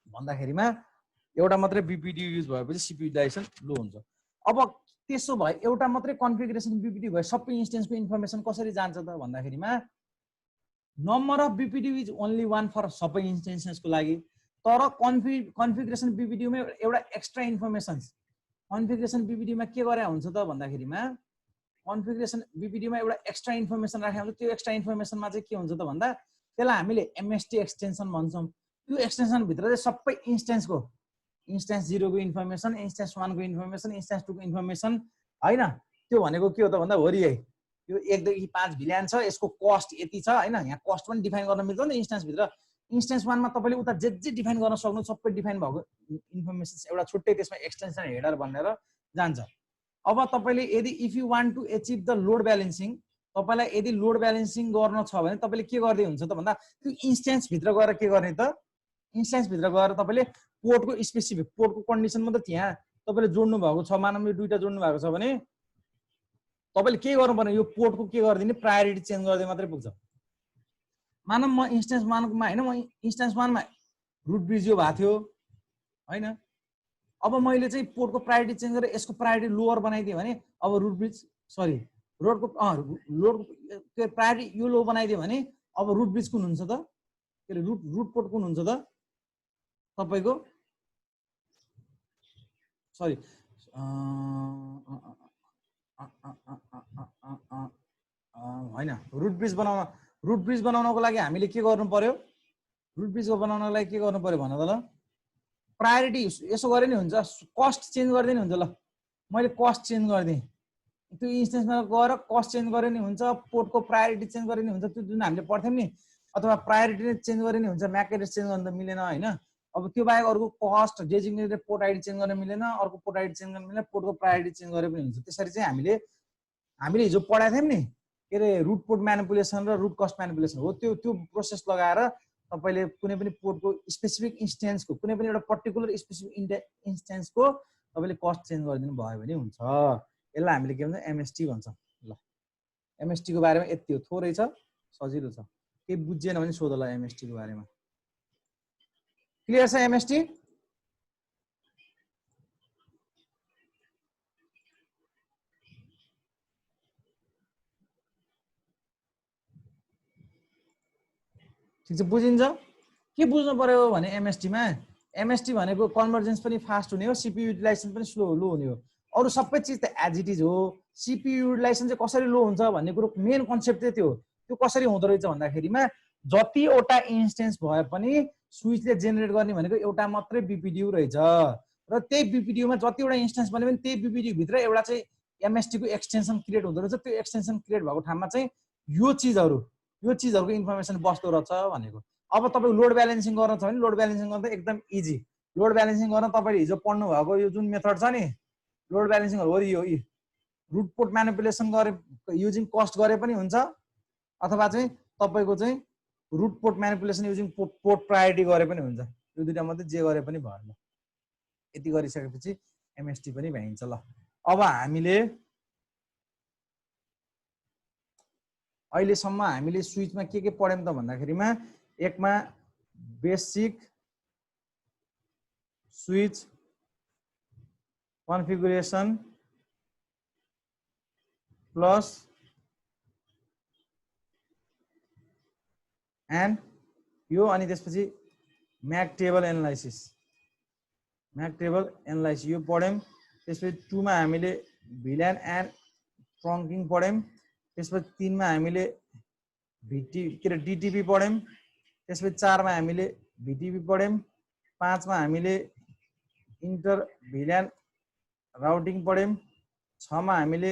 भन्दाखेरिमा एउटा मात्रै बीपीडीयू युज भएपछि सीपीयू युटिलाइजेसन लो हुन्छ। अब त्यसो भए एउटा मात्रै कन्फिगरेसन बीपीडीयू भए सबै इन्स्टेन्सको इन्फर्मेसन कसरी जान्छ त भन्दाखेरिमा number of BPDU is only 1 for सबै इन्स्टेन्सेसको लागि, तर कन्फिगरेसन बीपीडीयूमा एउटा एक्स्ट्रा इन्फर्मेसन कन्फिगरेसन बीपीडीयूमा के गरे हुन्छ त भन्दाखेरिमा कन्फिगरेसन बीपीडीयूमा एउटा एक्स्ट्रा इन्फर्मेसन राखेको हुन्छ। त्यो एक्स्ट्रा इन्फर्मेसनमा चाहिँ के हुन्छ त भन्दा त्यसलाई हामीले एमएसटी एक्सटेन्सन भन्छौँ। त्यो एक्सटेन्सन भित्र चाहिँ सबै इन्स्टेन्सको इन्स्टेन्स 0 को इन्फर्मेसन, इन्स्टेन्स 1 को इन्फर्मेसन, इन्स्टेन्स 2 को इन्फर्मेसन हैन। त्यो भनेको के हो त भन्दा होरी है यो 1 देखि 5 भिल्यान छ, यसको कस्ट यति छ हैन। यहाँ कस्ट पनि डिफाइन गर्न मिल्छ नि इन्स्टेन्स भित्र। इन्स्टेन्स 1 मा तपाईले उता जे डिफाइन गर्न सक्नु सबै डिफाइन भएको इन्फर्मेसन एउटा छुट्टै त्यसमा एक्सटेन्सन हेडर भनेर जान्छ। अब तपाईले यदि if you want to achieve the load balancing, तपाईलाई यदि लोड ब्यालेन्सिङ गर्न छ भने तपाईले के गर्दै हुन्छ त भन्दा त्यो इन्स्टेन्स भित्र गएर के गर्ने त इन्स्टेन्स भित्र गएर तपाईले पोर्टको स्पेसिफिक पोर्टको कन्डिसन मात्र त्यहाँ तपाईले जोड्नु भएको छ। मानव यो दुईटा जोड्नु भएको छ भने तपाईले के गर्नु पर्ने यो पोर्टको के गर्दिने प्रायोरिटी चेन्ज गर्दै मात्रै पुग्छ। मानव म इन्स्टेन्स 1 मा हैन म इन्स्टेन्स 1 मा रुट ब्रिज यो भएको थियो हैन। अब मैले चाहिँ पोर्टको प्रायोरिटी चेन्ज गरेर यसको प्रायोरिटी लोअर बनाइदिए भने अब रुट ब्रिज सरी लोडको प्रायोरिटी यो लो बनाइदिए भने अब रुट ब्रिज कुन हुन्छ त के अरे रुट पोर्ट कुन हुन्छ त तपाईको सरी हैन रुट ब्रिज बनाउनको लागि हामीले के गर्नु पर्यो रुट ब्रिज बनाउनको लागि के गर्नु पर्यो भन त ल प्रायोरिटी यसो गरे नि हुन्छ कस्ट चेन्ज गर्दै नि हुन्छ। ल मैले कस्ट चेन्ज गर्दिए त्यो इन्स्टेन्समा गएर कस्ट चेन्ज गरे नि हुन्छ, पोर्टको प्रायोरिटी चेन्ज गरे नि हुन्छ, त्यो जुन हामीले पढ्थ्यौं नि अथवा प्रायोरिटी नै चेन्ज गरे नि हुन्छ। म्याक एड्रेस चेन्ज गर्न त मिलेन हैन। अब त्यो बाहेक अर्को cost designated port ID change गर्न मिलेन, अर्को पोर्ट आइडी चेन्ज गर्न मिलेन, पोर्टको प्रायोरिटी चेन्ज गरे पनि हुन्छ। त्यसरी चाहिँ हामीले हिजो पढाएको थियौं नि के अरे रुट पोर्ट म्यानिपुलेसन र रुट कस्ट म्यानिपुलेसन हो। त्यो प्रोसेस लगाएर तपाईले कुनै पनि पोर्टको स्पेसिफिक इन्स्टेन्सको कुनै पनि एउटा पर्टिकुलर स्पेसिफिक इन्स्टेन्सको तपाईले कस्ट चेन्ज गरिदिनु भयो भने हुन्छ। यसलाई हामीले के भन्छ एमएसटी भन्छ। ल एमएसटी को बारेमा यति हो, थोरै छ सजिलो छ। के बुझ्एन भने सोध ल एमएसटी को बारेमा। क्लियर छ एमएसटी? ठीक छ बुझिन्छ? के बुझ्नु पर्यो भने एमएसटी मा एमएसटी भनेको कन्भर्जेन्स पनि फास्ट हुने हो, सीपीयू युटिलाइजेसन पनि स्लो लो हुने हो। अरु सबै चीज त एज इट इज हो। सीपीयू युटिलाइजेसन चाहिँ कसरी लो हुन्छ भन्ने कुरो मेन कन्सेप्ट चाहिँ त्यो हो। त्यो कसरी हुँदो रहेछ भन्दाखेरिमा जतिवटा इन्स्टेन्स भए पनि स्विचले जेनेरेट गर्ने भनेको एउटा मात्रै बीपीडीयू रहेछ र त्यही बीपीडीयूमा जतिवटा इन्स्टेन्स बने पनि त्यही बीपीडीयू भित्र एउटा चाहिँ एमएसटी को एक्सटेन्सन क्रिएट हुँदो रहेछ। त्यो एक्सटेन्सन क्रिएट भएको ठाउँमा चाहिँ यो चीजहरुको इन्फर्मेसन बस्दो रहेछ भनेको। अब तपाईको लोड ब्यालेन्सिङ गर्न छ भने लोड ब्यालेन्सिङ गर्न त एकदम इजी। लोड ब्यालेन्सिङ गर्न तपाईले हिजो पढ्नु भएको यो जुन मेथड छ नि लोड ब्यालेन्सिङ हो यो रुट पोर्ट म्यानिपुलेसन गरे युजिङ कस्ट गरे पनि हुन्छ अथवा चाहिँ तपाईको चाहिँ root port manipulation using port priority गरे पनि हुन्छ। यो दुईटा मध्ये जे गरे पनि भयो। यति गरिसकेपछि एमएसटी पनि भ्याइन्छ। ल अब हामीले अहिलेसम्म हामीले स्विचमा के पढ्यौं त भन्दाखेरिमा एकमा basic switch configuration plus and यो अनि त्यसपछि म्याक टेबल एनालाइसिस यो पढ्यौं। त्यसपछि 2 मा हामीले भिल्यान एन्ड ट्रङ्किङ पढ्यौं। त्यसपछि 3 मा हामीले डीटीपी पढ्यौं। त्यसपछि 4 मा हामीले भीटीपी पढ्यौं। 5 मा हामीले इन्टर भिल्यान राउटिङ पढ्यौं। 6 मा हामीले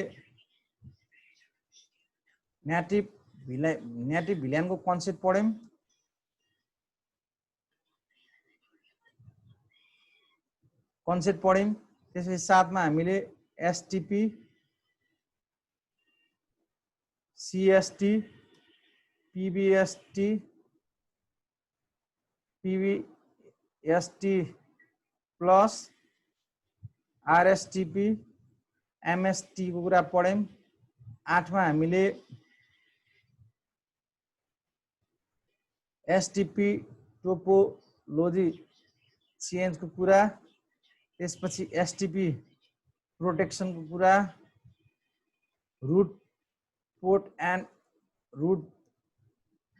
नेटिभ भिल्यानको कन्सेप्ट पढ्यौं। त्यसपछि 7 मा हामीले STP CST PVST PVST plus RSTP MST को कुरा पढ्यौं। 8 मा हामीले STP टोपोलोजी चेन्ज को कुरा, त्यसपछि STP प्रोटेक्सन को कुरा, root port and root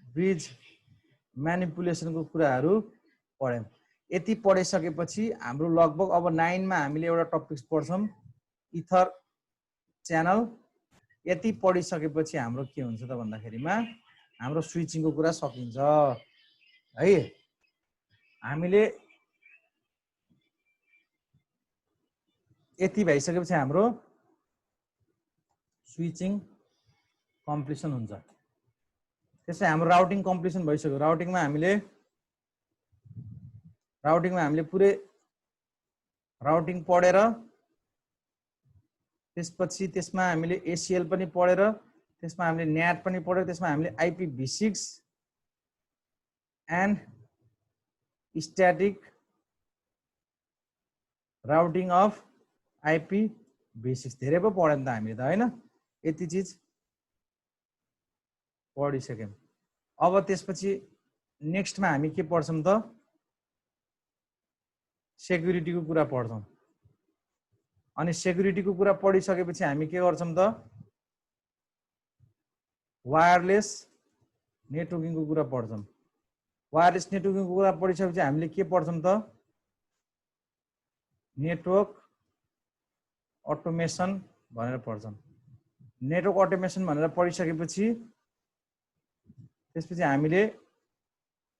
bridge manipulation को कुराहरू पढ्यौं। यति पढिसकेपछि हाम्रो लगभग अब 9 मा हामीले एउटा टपिक्स पढ्छौं इथर च्यानल। यति पढिसकेपछि हाम्रो के हुन्छ त भन्दाखेरिमा हाम्रो स्विचिङ को कुरा सकिन्छ है। हामीले यति भइसकेपछि हाम्रो स्विचिङ कम्प्लिसन हुन्छ। त्यसै हाम्रो राउटिङ कम्प्लिसन भइसक्यो। राउटिङमा हामीले पुरै राउटिङ पढेर त्यसपछि त्यसमा हामीले ACL पनि पढेर त्यसमा हामीले NAT पनि पढेर त्यसमा हामीले IPv6 and static routing of IPv6 धेरै पो पढ्यौं त हामीले त हैन। यति चीज पढिसक्यौं। अब त्यसपछि नेक्स्टमा हामी के पढ्छौं त सेक्युरिटी को कुरा पढ्छौं। अनि सेक्युरिटी को कुरा पढिसकेपछि हामी के गर्छौं त वायरलेस नेटवर्किङ को कुरा पढ्छौं। वायरलेस नेटवर्किङ को कुरा पढिसकेपछि हामीले के पढ्छौं त नेटवर्क अटोमेसन भनेर पढ्छौं। नेटवर्क अटोमेसन भनेर पढिसकेपछि त्यसपछि हामीले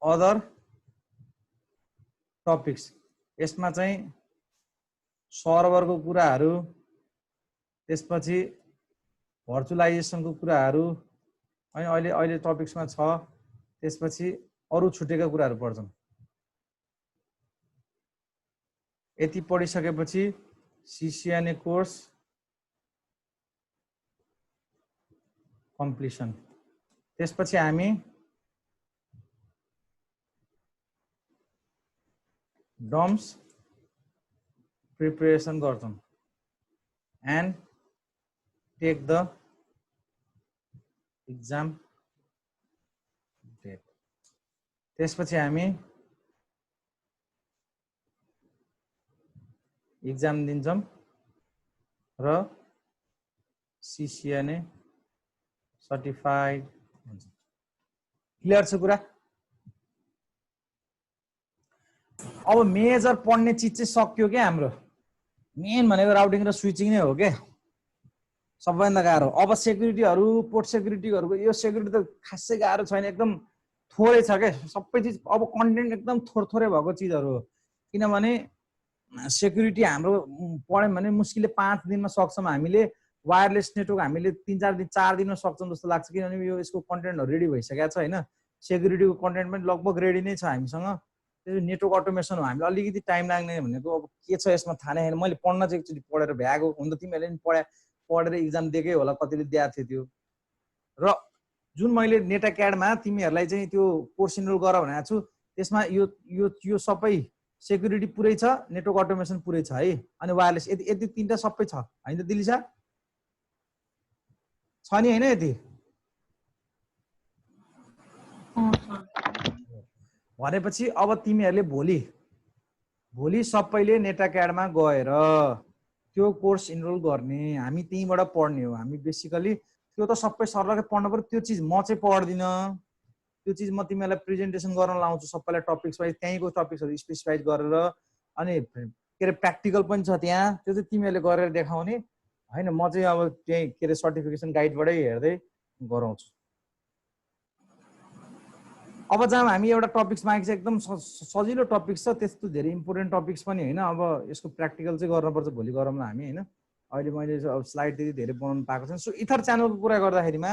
अदर टपिक्स यसमा चाहिँ सर्भर को कुराहरू, त्यसपछि भर्चुअलाइजेसन को कुराहरू अनि अहिले टपिक्समा छ। त्यसपछि अरु छुटेका कुराहरू पढ्छौं। यति पढिसकेपछि CCNA कोर्स कम्प्लिसन। त्यसपछि हामी डम्स प्रिपरेसन गर्छौं and take the exam date. त्यसपछि हामी एक्जाम दिन्छौं र CCNA सर्टिफाइड हुन्छ। क्लियर छ कुरा? अब मेजर पढ्ने चीज चाहिँ सक्यो क्या हाम्रो। मेन भनेको राउटिङ र स्विचिङ नै हो के सबैभन्दा गाह्रो। अब सेक्युरिटीहरु पोर्ट सेक्युरिटीहरुको यो सेक्युरिटी त खासै गाह्रो छैन, एकदम थोरै छ के सबै चीज। अब कन्टेन्ट एकदम थोरै भएको चीजहरु हो। किनभने सेक्युरिटी हाम्रो पढ्यौं भने मुस्किलले 5 दिनमा सक्छौं हामीले। वायरलेस नेटवर्क हामीले 3-4 दिन 4 दिनमा सक्छौं जस्तो लाग्छ, किनभने यो यसको कन्टेन्टहरु रेडी भइसकेको छ हैन। सेक्युरिटीको कन्टेन्ट पनि लगभग रेडी नै छ हामीसँग। त्यो नेटवर्क अटोमेसन हो, हामीले अलिकति टाइम लाग्ने भनेको अब के छ यसमा थाहा नै छैन। मैले पढ्न चाहिँ एकचोटी पढेर भ्याएको हुन त तिमीहरूले पनि पढेर एक्जाम दिएकै होला, कतिले दिएको थियो त्यो। र जुन मैले नेटा क्याडमा तिमीहरूलाई चाहिँ त्यो कोर्स इनरोल गर भनेको छु त्यसमा यो सबै सेक्युरिटी पुरै छ, नेटवर्क अटोमेसन पुरै छ है। अनि वायरलेस यति तीनटा सबै छ हैन त दिलिसा? छ नि हैन यति? भनेपछि अब तिमीहरूले भोलि सबैले नेटा क्याडमा गएर त्यो कोर्स इनरोल गर्ने। हामी त्यहीबाट पढ्ने हो। हामी बेसिकली त्यो त सबै सरलकै पढ्नु पर्यो। त्यो चीज म चाहिँ पढ्दिन। त्यो चीज म तिमीहरूलाई प्रेजेन्टेसन गर्न लाउँछु सबैलाई टपिक्स वाइज, त्यहीँको टपिक्सहरु स्पेसिफाइड गरेर। अनि के रे प्र्याक्टिकल पनि छ त्यहाँ, त्यो चाहिँ तिमीहरूले गरेर देखाउने हैन। म चाहिँ अब त्यही के रे सर्टिफिकेसन गाइडबाटै हेर्दै गराउँछु। अब जहाँ हामी एउटा टपिक्स मागेको छ एकदम सजिलो टपिक्स छ, त्यस्तो धेरै इम्पोर्टेन्ट टपिक्स पनि हैन। अब यसको प्र्याक्टिकल चाहिँ गर्नुपर्छ, भोलि गरौँला हामी हैन। अहिले मैले अब स्लाइड त्यति धेरै बनाउन पाएको छैन। सो इथर च्यानलको कुरा गर्दाखेरिमा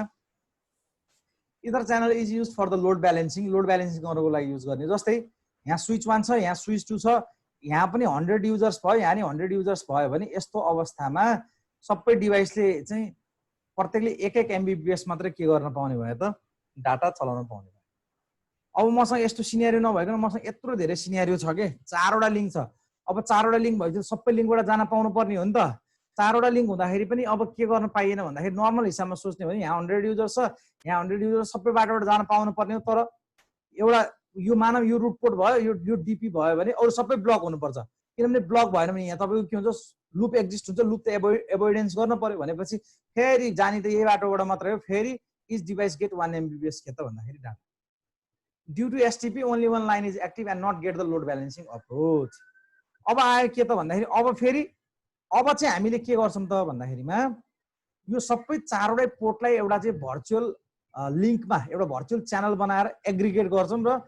ether channel is use for the load balancing. Load balancing गर्नको लागि युज गर्ने। जस्तै यहाँ स्विच 1 छ, यहाँ स्विच 2 छ, यहाँ पनि 100 युजर्स भयो, यहाँ नि 100 युजर्स भयो भने यस्तो अवस्थामा सबै डिभाइसले चाहिँ प्रत्येकले 1 MBPS मात्रै के गर्न पाउने भयो त डाटा चलाउन पाउने भयो। अब मसँग यस्तो सिनेरियो नभइकन मसँग यत्रो धेरै सिनेरियो छ के 4वटा लिङ्क छ अब 4वटा लिङ्क भएपछि सबै लिङ्कबाट जान पाउनु पर्ने हो नि त 4वटा लिङ्क हुँदाखेरि पनि अब के गर्न पाइएन भन्दाखेरि नर्मल हिसाबमा सोच्ने हो भने यहाँ 100 युजर छ यहाँ 100 युजर सबै बाटोबाट जान पाउनु पर्ने हो तर एउटा यो मानव यो रुट पोर्ट भयो यो डिपी भयो भने अरू सबै ब्लक हुनुपर्छ किनभने ब्लक भएन भने यहाँ तपाईँको के हुन्छ लुप एक्जिस्ट हुन्छ लुप त एभोइडेन्स गर्न पर्यो भनेपछि फेरि जाने त यही बाटोबाट मात्रै हो फेरि इच डिभाइस गेट 1 MBPS के त भन्दाखेरि data due to STP only one line is active and not get the load balancing approach अब आयो के त भन्दाखेरि अब फेरि अब चाहिँ हामीले के गर्छौँ त भन्दाखेरिमा यो सबै 4वटै पोर्टलाई एउटा चाहिँ भर्चुअल लिङ्कमा एउटा भर्चुअल च्यानल बनाएर एग्रिगेट गर्छौँ र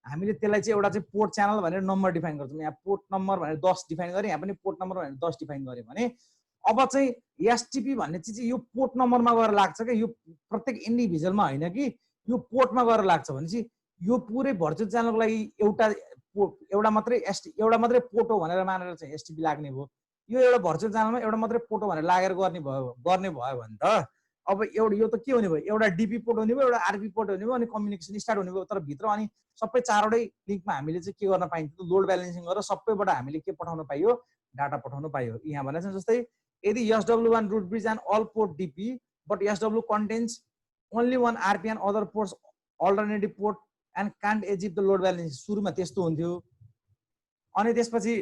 हामीले त्यसलाई चाहिँ एउटा चाहिँ पोर्ट च्यानल भनेर नम्बर डिफाइन गर्छौँ यहाँ पोर्ट नम्बर भनेर 10 डिफाइन गरेँ यहाँ पनि पोर्ट नम्बर भनेर 10 डिफाइन गरेँ भने अब चाहिँ एसटिपी भन्ने चिज यो पोर्ट नम्बरमा गएर लाग्छ क्या यो प्रत्येक इन्डिभिजुअलमा होइन कि यो पोर्टमा गएर लाग्छ भनेपछि यो पुरै भर्चुअल च्यानलको लागि एउटा मात्रै पोर्ट हो भनेर मानेर चाहिँ एसटिपी लाग्ने भयो यो एउटा भर्चुअल च्यानलमा एउटा मात्रै पोर्ट हो भनेर लागेर गर्ने भयो भने त अब यो त के हुने भयो एउटा डिपी पोर्ट हुने भयो एउटा आरपी पोर्ट हुने भयो अनि कम्युनिकेसन स्टार्ट हुने भयो तर भित्र अनि सबै 4वटै लिङ्कमा हामीले चाहिँ के गर्न पाइन्छ लोड ब्यालेन्सिङ गरेर सबैबाट हामीले के पठाउन पाइयो डाटा पठाउन पाइयो यहाँ भने चाहिँ जस्तै यदि SW1 root bridge and all port DP but SW contains only one RP and other ports alternative port and can't achieve the load balance सुरुमा त्यस्तो हुन्थ्यो अनि त्यसपछि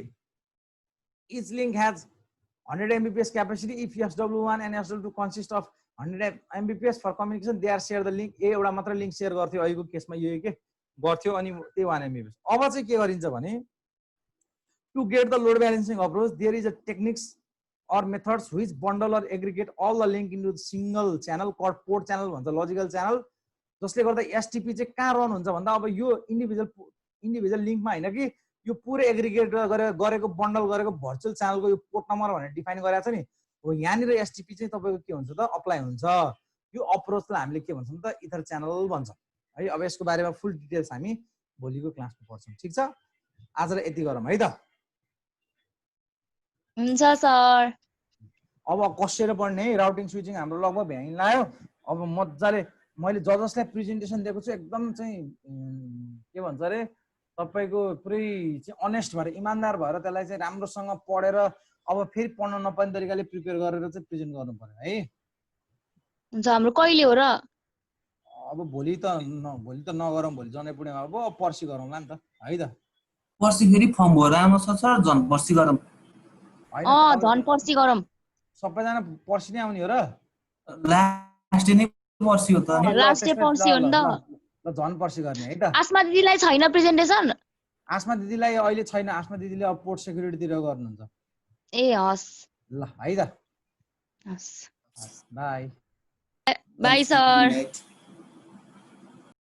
each link has 100 Mbps capacity if SW1 and SW2 consist of 100 Mbps for communication they are share the link एउटा मात्र link share गर्थ्यो अहिलेको केसमा यो के गर्थ्यो अनि त्यही 1 Mbps अब चाहिँ के गरिन्छ भने to get the load balancing approach there is a techniques or methods which bundle or aggregate all the link into single channel called port channel भन्छ लजिकल च्यानल जसले गर्दा एसटिपी चाहिँ कहाँ रन हुन्छ भन्दा अब यो इन्डिभिजुअल लिंकमा हैन कि यो पुरै एग्रिगेट गरेको बन्डल गरेको भर्चुअल च्यानलको यो पोर्ट नम्बर भनेर डिफाइन गरेको छ नि हो यहाँनिर एसटिपी चाहिँ तपाईको के हुन्छ त अप्लाई हुन्छ यो अप्रोचलाई हामीले के भन्छौं त इथर च्यानल भन्छौं है अब यसको बारेमा फुल डिटेल्स हामी भोलिको क्लासमा पढ्छौं ठीक छ आजलाई यति गरौँ है त हुन्छ सर अब कसेर पढ्ने है राउटिङ स्विचिङ हाम्रो लगभग भ्याइन लाग्यो अब मज्जाले मैले जसलाई प्रेजेन्टेसन दिएको छु एकदम चाहिँ के भन्छ रे तपाईको पुरै चाहिँ अनेस्ट भएर इमानदार भएर त्यसलाई चाहिँ राम्रोसँग पढेर अब फेरि पढ्न नपर्ने तरिकाले प्रिपेयर गरेर चाहिँ प्रेजेन्ट गर्नु पर्यो है हुन्छ हाम्रो कहिले हो र अब भोलि त नगरौँ भोलि जनै पुणेमा अब पर्सि गरौँला नि त है त पर्सि फेरि फर्म भएर आउँछ सर झन् पर्सि गरौँ झन् पर्सि गरौँ सबैजना पर्सि नै आउने हो र लास्ट डे नै पर्सि हो त अनि लास्ट डे पर्सि हो नि त ल झन् पर्सि गर्ने है त आस्मा दिदीलाई छैन प्रेजेन्टेसन आस्मा दिदीलाई अहिले छैन आस्मा दिदीले अब पोर्ट सेक्युरिटीतिर गर्नुहुन्छ ए हस् ल है त हस् by by sir Good night.